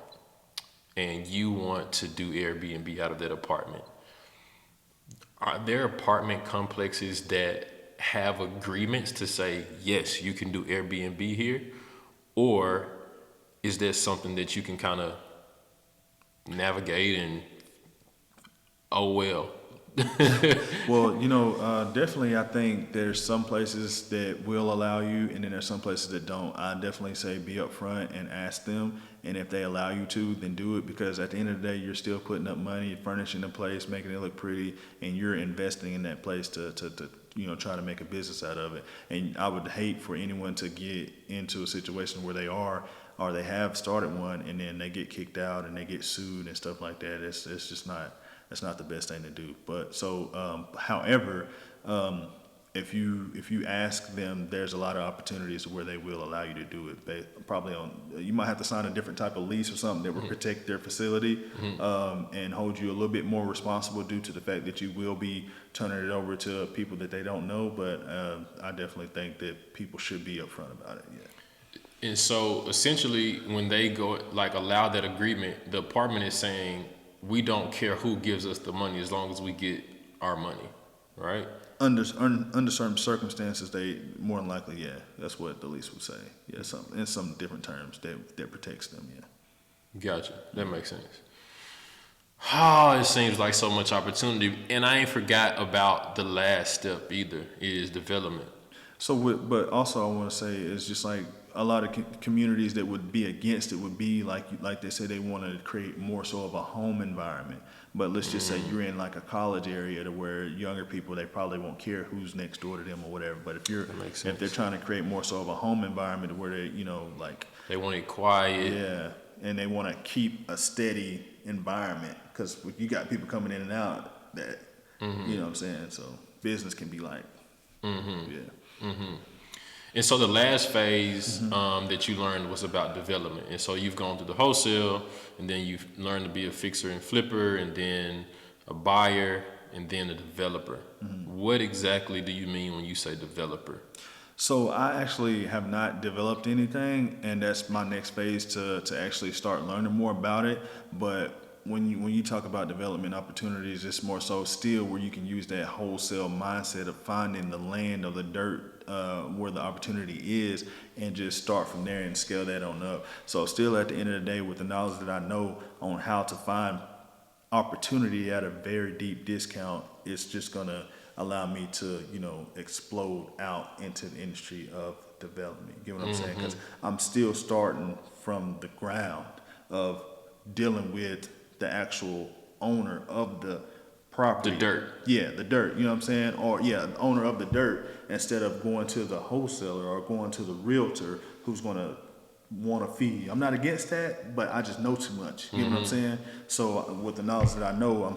and you want to do Airbnb out of that apartment, are there apartment complexes that have agreements to say, yes, you can do Airbnb here? Or is there something that you can kind of navigate and, oh, well? Well, you know, definitely I think there's some places that will allow you, and then there's some places that don't. I definitely say be upfront and ask them, and if they allow you to, then do it, because at the end of the day, you're still putting up money, furnishing the place, making it look pretty, and you're investing in that place to you know, try to make a business out of it. And I would hate for anyone to get into a situation where they are, or they have started one, and then they get kicked out and they get sued and stuff like that. It's just not. That's not the best thing to do. But so, however, if you ask them, there's a lot of opportunities where they will allow you to do it. They probably you might have to sign a different type of lease or something that will protect their facility, and hold you a little bit more responsible due to the fact that you will be turning it over to people that they don't know. But I definitely think that people should be upfront about it. Yeah. And so essentially when they go, like, allow that agreement, the apartment is saying, we don't care who gives us the money as long as we get our money, right? Under certain circumstances, they more than likely, yeah, that's what the lease would say. Yeah, in some different terms that protects them. Yeah. Gotcha. That makes sense. Oh, it seems like so much opportunity, and I ain't forgot about the last step either, is development. So, but also I want to say it's just like a lot of communities that would be against it would be like they say they want to create more so of a home environment. But let's just say you're in like a college area to where younger people, they probably won't care who's next door to them or whatever. But if they're trying to create more so of a home environment where they, you know, like They want it quiet. yeah, and they want to keep a steady environment, because you got people coming in and out that you know what I'm saying. So business can be like yeah. And so the last phase that you learned was about development. And so you've gone through the wholesale, and then you've learned to be a fixer and flipper, and then a buyer, and then a developer. What exactly do you mean when you say developer? So I actually have not developed anything, and that's my next phase to actually start learning more about it. But when you talk about development opportunities, it's more so still where you can use that wholesale mindset of finding the land or the dirt where the opportunity is, and just start from there and scale that on up. So still at the end of the day, with the knowledge that I know on how to find opportunity at a very deep discount, it's just gonna allow me to, you know, explode out into the industry of development. You get what I'm saying? Because I'm still starting from the ground of dealing with the actual owner of the property. The dirt. Yeah, the dirt, you know what I'm saying? Or yeah, the owner of the dirt, instead of going to the wholesaler or going to the realtor who's gonna want a fee. I'm not against that, but I just know too much. You know what I'm saying? So with the knowledge that I know, I'm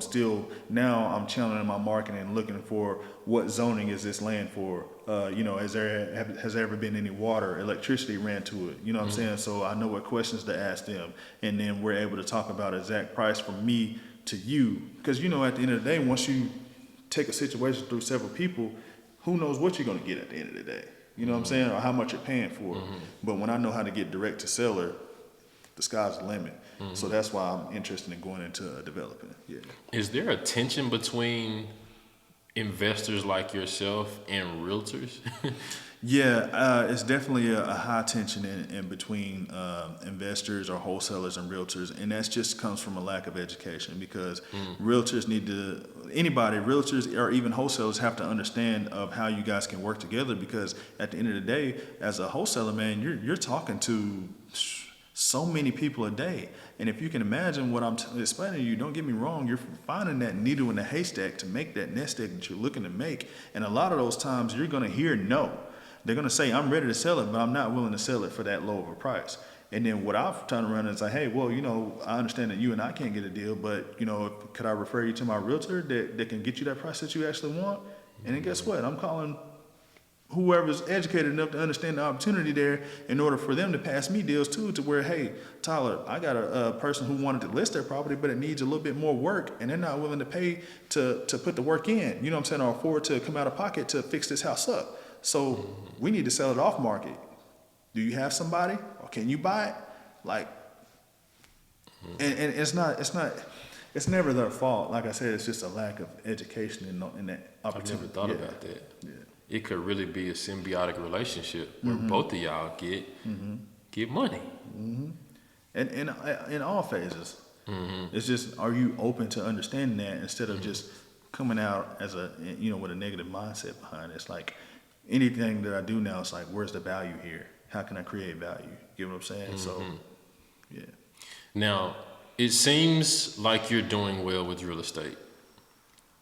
channeling my marketing and looking for what zoning is this land for. You know, has there ever been any water, electricity ran to it? You know what I'm saying? So I know what questions to ask them, and then we're able to talk about exact price from me to you. Because you know, at the end of the day, once you take a situation through several people, who knows what you're gonna get at the end of the day? You know what I'm saying? Or how much you're paying for it. But when I know how to get direct to seller, the sky's the limit. So that's why I'm interested in going into developing. Yeah. Is there a tension between investors like yourself and realtors? Yeah, it's definitely a high tension in between investors or wholesalers and realtors, and that just comes from a lack of education, because realtors realtors or even wholesalers have to understand of how you guys can work together, because at the end of the day, as a wholesaler, man, you're talking to so many people a day. And if you can imagine what I'm explaining to you, don't get me wrong, you're finding that needle in the haystack to make that nest egg that you're looking to make. And a lot of those times you're going to hear no. They're going to say, I'm ready to sell it, but I'm not willing to sell it for that low of a price. And then what I've turned around and say, hey, well, you know, I understand that you and I can't get a deal, but, you know, could I refer you to my realtor that can get you that price that you actually want? And then guess what? I'm calling whoever's educated enough to understand the opportunity there in order for them to pass me deals too, to where, hey, Tyler, I got a person who wanted to list their property, but it needs a little bit more work, and they're not willing to pay to put the work in, you know what I'm saying, or afford to come out of pocket to fix this house up. So we need to sell it off market. Do you have somebody, or can you buy it? Like, and it's never their fault. Like I said, it's just a lack of education in that I've opportunity. never thought about that. Yeah. It could really be a symbiotic relationship where both of y'all get money. And in all phases. It's just, are you open to understanding that instead of just coming out as a, you know, with a negative mindset behind it? It's like anything that I do now, it's like, where's the value here? How can I create value? You know what I'm saying? So, yeah. Now, it seems like you're doing well with real estate.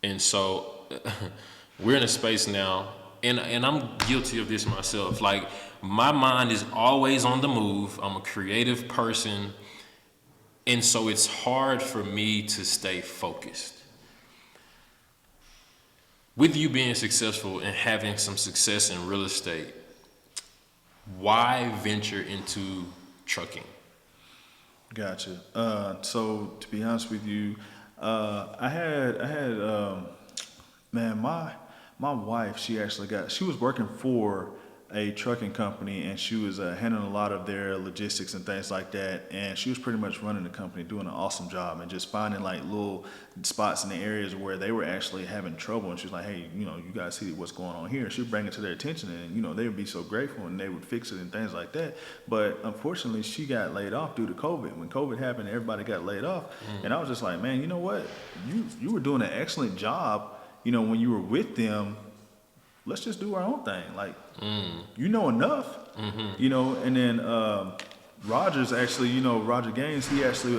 And so we're in a space now, and I'm guilty of this myself. Like, my mind is always on the move. I'm a creative person. And so it's hard for me to stay focused. With you being successful and having some success in real estate, why venture into trucking? Gotcha. So to be honest with you, I had man, my wife, she was working for a trucking company, and she was handling a lot of their logistics and things like that, and she was pretty much running the company, doing an awesome job, and just finding like little spots in the areas where they were actually having trouble, and she was like, hey, you know, you guys see what's going on here. She would bring it to their attention, and, you know, they would be so grateful, and they would fix it and things like that. But unfortunately, she got laid off due to COVID. When COVID happened, everybody got laid off, and I was just like, man, you know what, you were doing an excellent job, you know, when you were with them. Let's just do our own thing. Like, you know enough, you know. And then Rogers actually, you know, Roger Gaines, he actually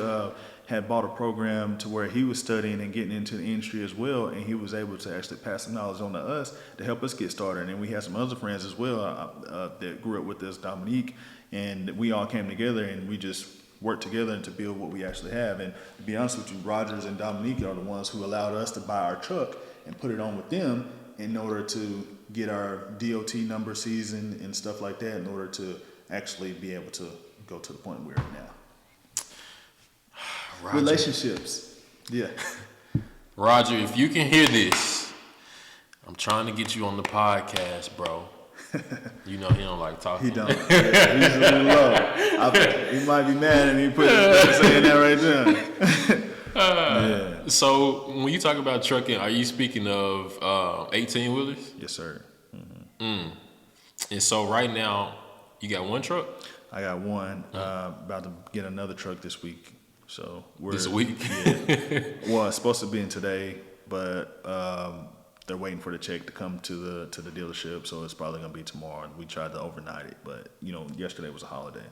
had bought a program to where he was studying and getting into the industry as well, and he was able to actually pass the knowledge on to us to help us get started. And we had some other friends as well that grew up with us, Dominique, and we all came together and we just worked together to build what we actually have. And to be honest with you, Rogers and Dominique are the ones who allowed us to buy our truck and put it on with them in order to get our DOT number seasoned and stuff like that, in order to actually be able to go to the point we're at now. Roger. Relationships. Yeah. Roger, if you can hear this, I'm trying to get you on the podcast, bro. You know he don't like talking. He don't. Yeah, he's really low. He might be mad at me saying that right there. Yeah. So when you talk about trucking, are you speaking of 18-wheelers? Yes, sir. And so right now, you got one truck? I got one. About to get another truck this week. So this week? Yeah. Well, it's supposed to be in today, but they're waiting for the check to come to the dealership, so it's probably gonna be tomorrow. We tried to overnight it, but you know, yesterday was a holiday.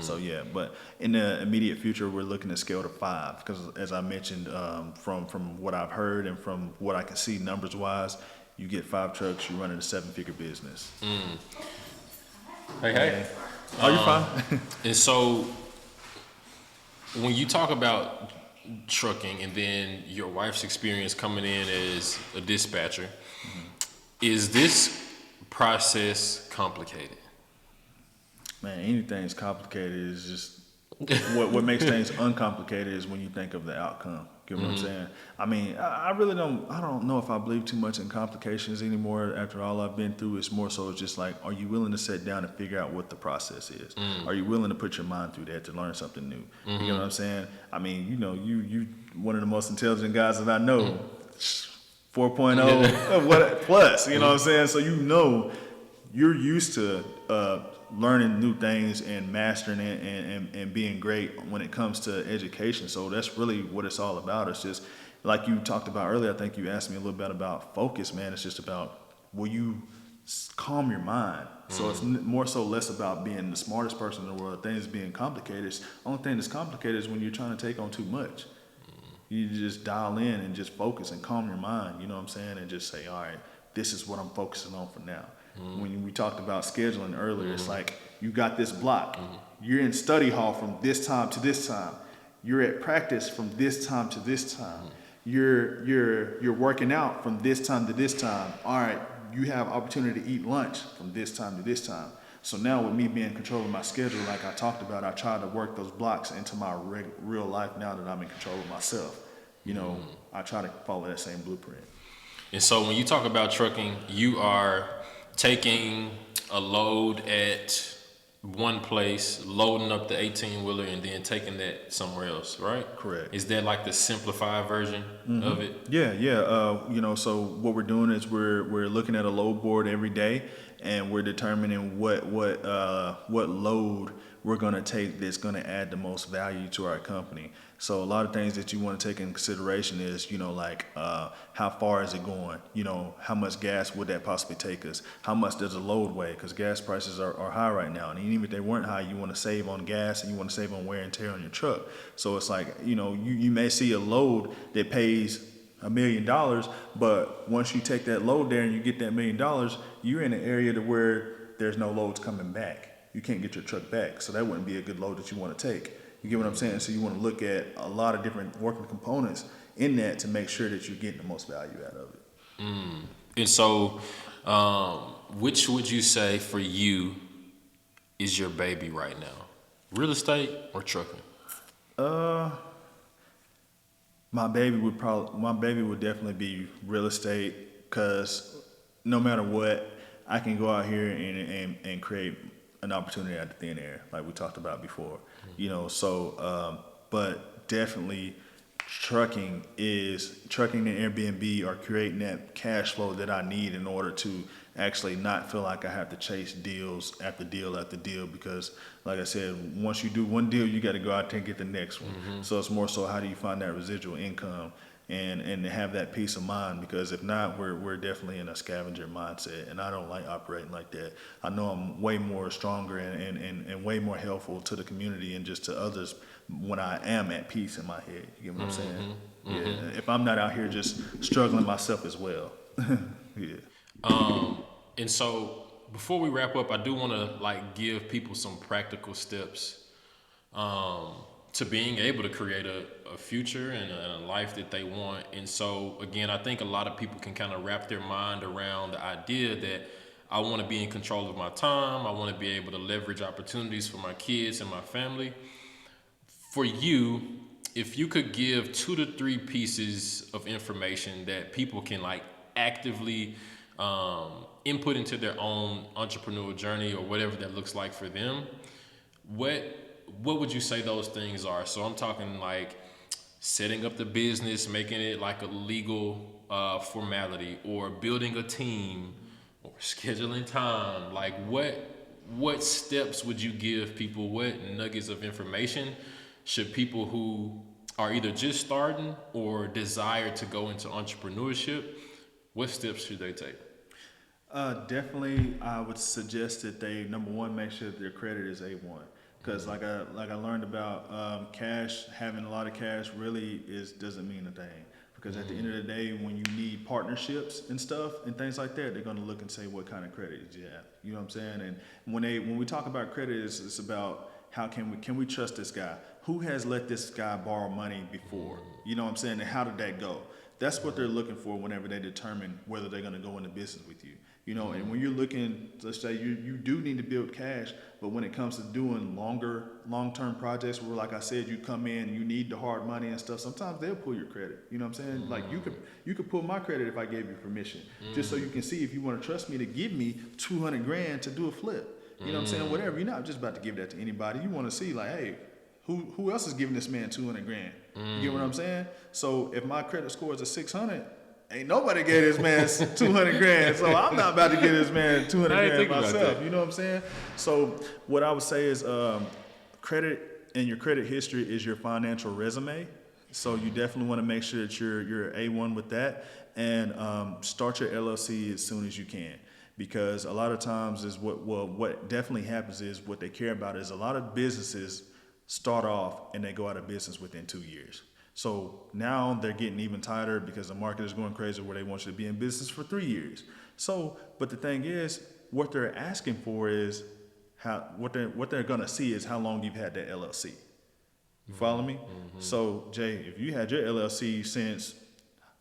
So yeah, but in the immediate future, we're looking to scale to 5, because as I mentioned, from what I've heard and from what I can see numbers wise, you get 5 trucks, you run in a 7-figure business. Hey. Oh, you're fine. And so when you talk about trucking and then your wife's experience coming in as a dispatcher, is this process complicated? Man, anything's complicated. Is just what makes things uncomplicated is when you think of the outcome. You know what I'm saying? I mean, I really don't know if I believe too much in complications anymore after all I've been through. It's more so just like, are you willing to sit down and figure out what the process is? Are you willing to put your mind through that to learn something new? You know what I'm saying? I mean, you know, you one of the most intelligent guys that I know, 4.0 what plus, you know what I'm saying? So you know you're used to learning new things and mastering it and being great when it comes to education. So that's really what it's all about. It's just like you talked about earlier. I think you asked me a little bit about focus, man. It's just about, will you calm your mind? So it's more so less about being the smartest person in the world. Things being complicated. The only thing that's complicated is when you're trying to take on too much. You just dial in and just focus and calm your mind, you know what I'm saying? And just say, all right, this is what I'm focusing on for now. When we talked about scheduling earlier, it's like, you got this block. You're in study hall from this time to this time. You're at practice from this time to this time. You're working out from this time to this time. All right, you have opportunity to eat lunch from this time to this time. So now with me being in control of my schedule, like I talked about, I try to work those blocks into my real life now that I'm in control of myself. You know, I try to follow that same blueprint. And so when you talk about trucking, you are taking a load at one place, loading up the 18-wheeler, and then taking that somewhere else, right? Correct. Is that like the simplified version of it? Yeah. You know, so what we're doing is we're looking at a load board every day, and we're determining what load we're going to take that's going to add the most value to our company. So a lot of things that you want to take in consideration is, you know, like how far is it going? You know, how much gas would that possibly take us? How much does a load weigh? Because gas prices are high right now. And even if they weren't high, you want to save on gas and you want to save on wear and tear on your truck. So it's like, you know, you may see a load that pays $1 million, but once you take that load there and you get that $1 million, you're in an area to where there's no loads coming back. You can't get your truck back. So that wouldn't be a good load that you want to take. You get what I'm saying? So you want to look at a lot of different working components in that to make sure that you're getting the most value out of it. And so, which would you say for you is your baby right now? Real estate or trucking? My baby would definitely be real estate, because no matter what, I can go out here and create an opportunity out of thin air, like we talked about before. You know, so but definitely trucking and Airbnb are creating that cash flow that I need in order to actually not feel like I have to chase deals after deal after deal, because like I said, once you do one deal, you got to go out there and get the next one. So it's more so, how do you find that residual income and have that peace of mind? Because if not, we're definitely in a scavenger mindset, and I don't like operating like that. I know I'm way more stronger and way more helpful to the community and just to others when I am at peace in my head. You get what I'm saying? Yeah. If I'm not out here just struggling myself as well. Yeah. And so before we wrap up, I do want to like give people some practical steps to being able to create a future and a life that they want. And so again, I think a lot of people can kind of wrap their mind around the idea that I want to be in control of my time. I want to be able to leverage opportunities for my kids and my family. For you, if you could give 2 to 3 pieces of information that people can like actively input into their own entrepreneurial journey or whatever that looks like for them, what would you say those things are? So I'm talking like setting up the business, making it like a legal formality, or building a team, or scheduling time. Like what steps would you give people? What nuggets of information should people who are either just starting or desire to go into entrepreneurship, what steps should they take? Definitely, I would suggest that they, number one, make sure that their credit is A1. Because like I learned about cash, having a lot of cash really doesn't mean a thing. Because at the end of the day, when you need partnerships and stuff and things like that, they're going to look and say, what kind of credit did you have? You know what I'm saying? And when we talk about credit, it's about how can we trust this guy? Who has let this guy borrow money before? You know what I'm saying? And how did that go? That's what they're looking for whenever they determine whether they're going to go into business with you. You know, and when you're looking, let's say you do need to build cash, but when it comes to doing long-term projects where, like I said, you come in and you need the hard money and stuff, sometimes they'll pull your credit. You know what I'm saying? Like you could pull my credit if I gave you permission, just so you can see if you want to trust me to give me $200,000 to do a flip. You know what I'm saying? Whatever. You're not just about to give that to anybody. You want to see like, hey, who else is giving this man $200,000? You get what I'm saying? So if my credit score is a 600, ain't nobody gave this man $200,000, so I'm not about to give this man $200,000 myself. You know what I'm saying? So what I would say is credit and your credit history is your financial resume. So you definitely want to make sure that you're A1 with that, and start your LLC as soon as you can. Because a lot of times is what definitely happens is what they care about is a lot of businesses start off and they go out of business within 2 years. So now they're getting even tighter because the market is going crazy where they want you to be in business for 3 years. So, but the thing is, what they're asking for is what they're gonna see is how long you've had that LLC. You follow me? So Jay, if you had your LLC since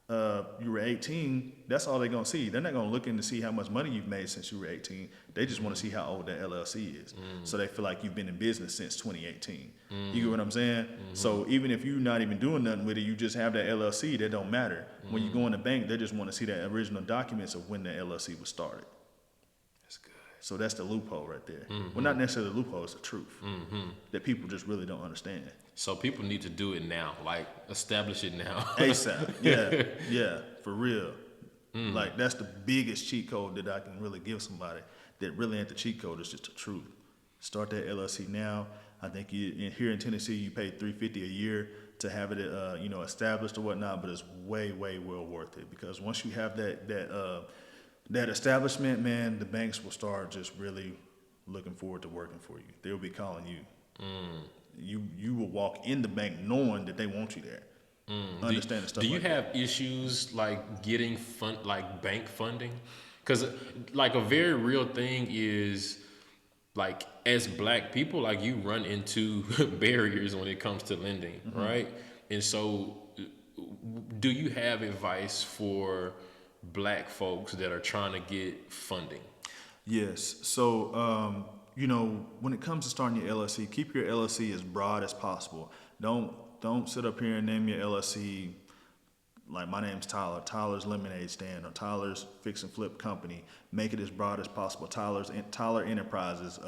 you were 18, that's all they're gonna see. They're not gonna look in to see how much money you've made since you were 18. They just want to see how old that LLC is. So they feel like you've been in business since 2018. You get what I'm saying? So even if you're not even doing nothing with it, you just have that LLC, that don't matter. When you go in the bank, they just want to see that original documents of when the LLC was started. That's good. So that's the loophole right there. Well, not necessarily the loophole, it's the truth that people just really don't understand. So people need to do it now, like establish it now. ASAP. Yeah, for real. Like that's the biggest cheat code that I can really give somebody. That really ain't the cheat code. It's just the truth. Start that LLC now. I think here in Tennessee, you pay $350 a year to have it, established or whatnot. But it's way well worth it, because once you have that establishment, man, the banks will start just really looking forward to working for you. They'll be calling you. You will walk in the bank knowing that they want you there. Understanding stuff. Do you like have issues like getting like bank funding? Because like a very real thing is, like, as Black people, like, you run into barriers when it comes to lending, right? And so do you have advice for Black folks that are trying to get funding? Yes. So, when it comes to starting your LLC, keep your LLC as broad as possible. Don't sit up here and name your LLC like my name's Tyler, Tyler's Lemonade Stand, or Tyler's Fix and Flip Company. Make it as broad as possible. Tyler Enterprises.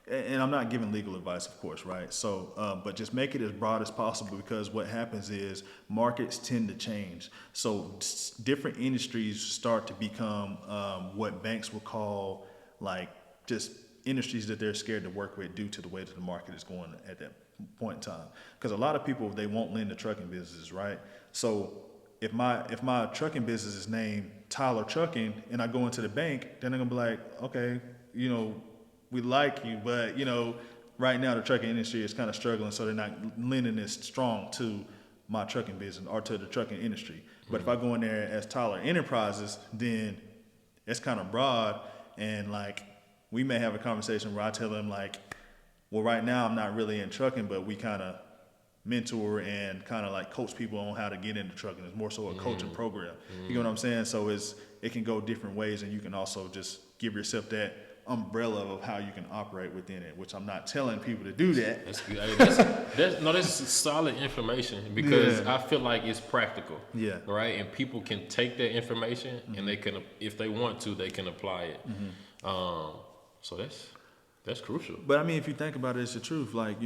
And I'm not giving legal advice, of course, right? So, but just make it as broad as possible, because what happens is markets tend to change. So different industries start to become what banks will call like just industries that they're scared to work with due to the way that the market is going at that point in time. Because a lot of people, they won't lend to trucking businesses, right? So if my trucking business is named Tyler Trucking and I go into the bank, then they're gonna be like, okay, we like you, but right now the trucking industry is kind of struggling, so they're not lending as strong to my trucking business or to the trucking industry. But if I go in there as Tyler Enterprises, then it's kind of broad, and like we may have a conversation where I tell them like, well, right now I'm not really in trucking, but we kind of mentor and kind of like coach people on how to get into trucking. It's more so a coaching program. You know what I'm saying? So it can go different ways, and you can also just give yourself that umbrella of how you can operate within it, which I'm not telling people to do that. That's good. Hey, that's solid information, because I feel like it's practical. Yeah. Right? And people can take that information and they can, if they want to, they can apply it. So that's crucial. But I mean, if you think about it, it's the truth. Like,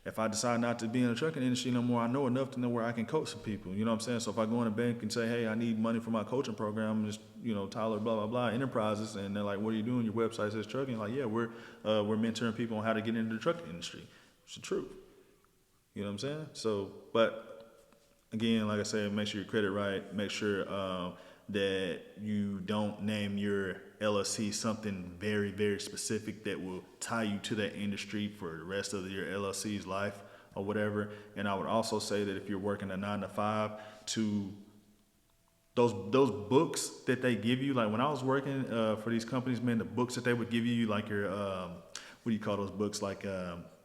if I decide not to be in the trucking industry no more, I know enough to know where I can coach some people. You know what I'm saying? So if I go in a bank and say, hey, I need money for my coaching program, just, Tyler, blah, blah, blah, Enterprises, and they're like, what are you doing? Your website says trucking. Like, yeah, we're mentoring people on how to get into the trucking industry. It's the truth. You know what I'm saying? So, but again, like I said, make sure your credit right. Make sure that you don't name your LLC something very, very specific that will tie you to that industry for the rest of your LLC's life or whatever. And I would also say that if you're working a 9-to-5, to those books that they give you, like when I was working for these companies, man, the books that they would give you, like your what do you call those books? Like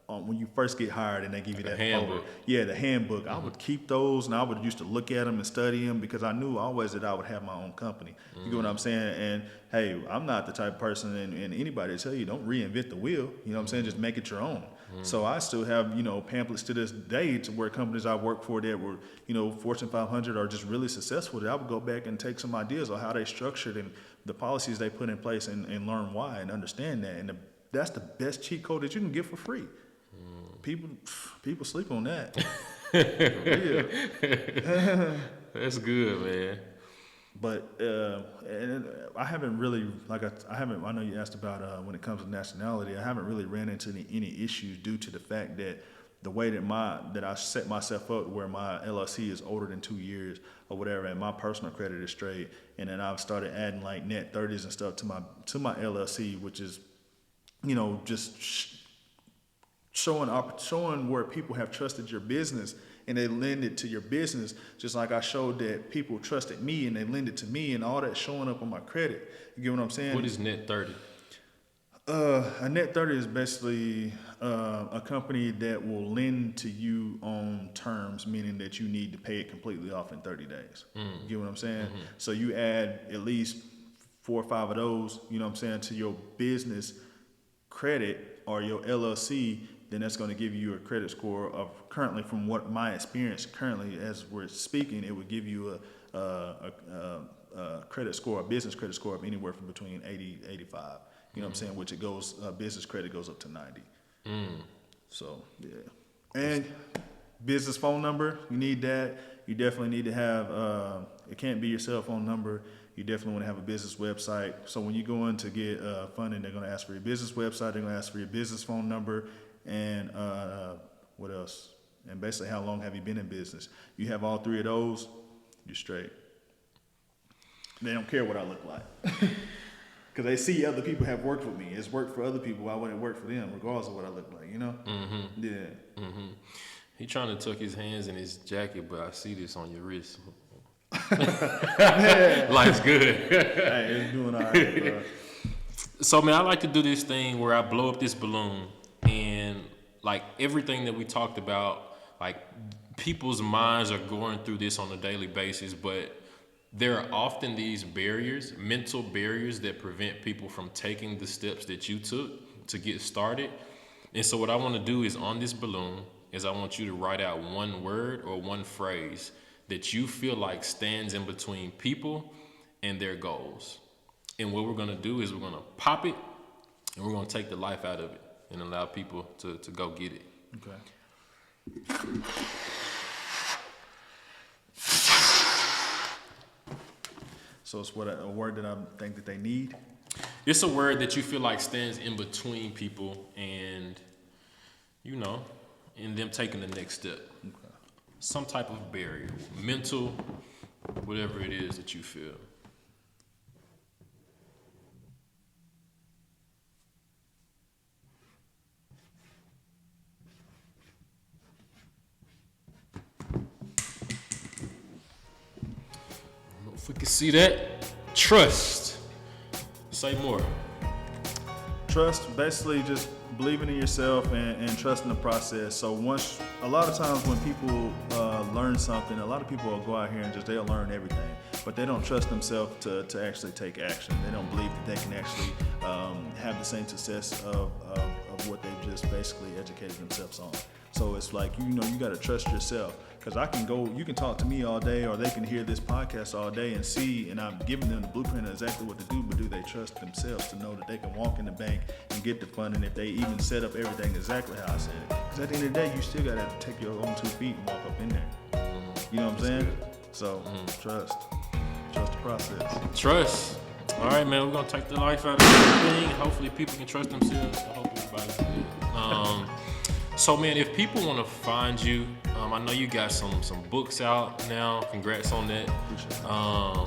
when you first get hired and they give you that handbook. Yeah, the handbook. I would keep those, and I would used to look at them and study them, because I knew always that I would have my own company. You get what I'm saying? And hey, I'm not the type of person, and anybody to tell you don't reinvent the wheel. You know what I'm saying? Just make it your own. So I still have pamphlets to this day to where companies I work for that were Fortune 500 are just really successful, that I would go back and take some ideas on how they structured and the policies they put in place and learn why and understand that. And that's the best cheat code that you can get for free. People sleep on that. That's good, man. But and I haven't really, I know you asked about when it comes to nationality, I haven't really ran into any issues due to the fact that the way that I set myself up, where my LLC is older than 2 years or whatever, and my personal credit is straight, and then I've started adding like net 30s and stuff to my LLC, which is just showing where people have trusted your business and they lend it to your business, just like I showed that people trusted me and they lend it to me, and all that showing up on my credit. You get what I'm saying? What is net 30? A net 30 is basically a company that will lend to you on terms, meaning that you need to pay it completely off in 30 days. You get what I'm saying? So you add at least 4 or 5 of those, you know what I'm saying, to your business credit or your LLC, then that's going to give you a credit score of currently, from what my experience currently as we're speaking, it would give you a credit score, a business credit score of anywhere from between 80 to 85. You know what I'm saying? Which it goes, business credit goes up to 90. So, yeah. And business phone number, you need that. You definitely need to have, it can't be your cell phone number. You definitely want to have a business website. So when you go in to get funding, they're going to ask for your business website. They're going to ask for your business phone number. And what else? And basically, how long have you been in business? You have all 3 of those, you're straight. They don't care what I look like. Because they see other people have worked with me. It's worked for other people. Why wouldn't it work for them, regardless of what I look like, you know? Yeah. He trying to tuck his hands in his jacket, but I see this on your wrist. Life's good. Hey, it's doing all right, bro. So, man, I like to do this thing where I blow up this balloon, and like everything that we talked about, like people's minds are going through this on a daily basis, but there are often these barriers, mental barriers, that prevent people from taking the steps that you took to get started. And so what I want to do is, on this balloon, is I want you to write out one word or one phrase that you feel like stands in between people and their goals. And what we're going to do is we're going to pop it, and we're going to take the life out of it and allow people to go get it. Okay. So it's a word that I think that they need? It's a word that you feel like stands in between people and, you know, and them taking the next step. Okay. Some type of barrier, mental, whatever it is that you feel. I don't know if we can see that. Trust. Say more. Trust, basically just believing in yourself and trusting the process. So a lot of times when people learn something, a lot of people will go out here and they'll learn everything, but they don't trust themselves to actually take action. They don't believe that they can actually have the same success of what they've just basically educated themselves on. So it's like, you got to trust yourself. Because you can talk to me all day, or they can hear this podcast all day and see, and I'm giving them the blueprint of exactly what to do, but do they trust themselves to know that they can walk in the bank and get the funding if they even set up everything exactly how I said it? Because at the end of the day, you still got to take your own 2 feet and walk up in there. You know what I'm saying? So, trust the process. Trust. All right, man, we're going to take the life out of everything. Hopefully people can trust themselves. I hope everybody's good. So, man, if people want to find you, I know you got some books out now. Congrats on that.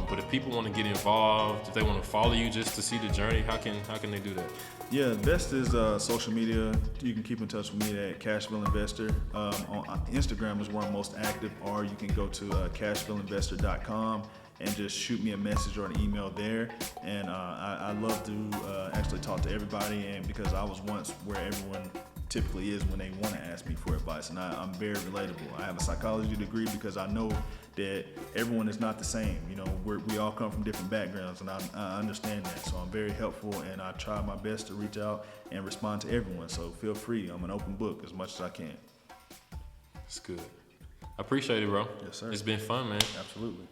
But if people want to get involved, if they want to follow you just to see the journey, how can they do that? Yeah, the best is social media. You can keep in touch with me at Cashville Investor. On Instagram is where I'm most active, or you can go to cashvilleinvestor.com and just shoot me a message or an email there. And I love to actually talk to everybody, and because I was once where everyone typically is when they want to ask me for advice, and I'm very relatable. I have a psychology degree because I know that everyone is not the same. We all come from different backgrounds, and I understand that. So I'm very helpful, and I try my best to reach out and respond to everyone. So feel free. I'm an open book as much as I can. It's good. I appreciate it, bro. Yes, sir. It's been fun, man. Absolutely.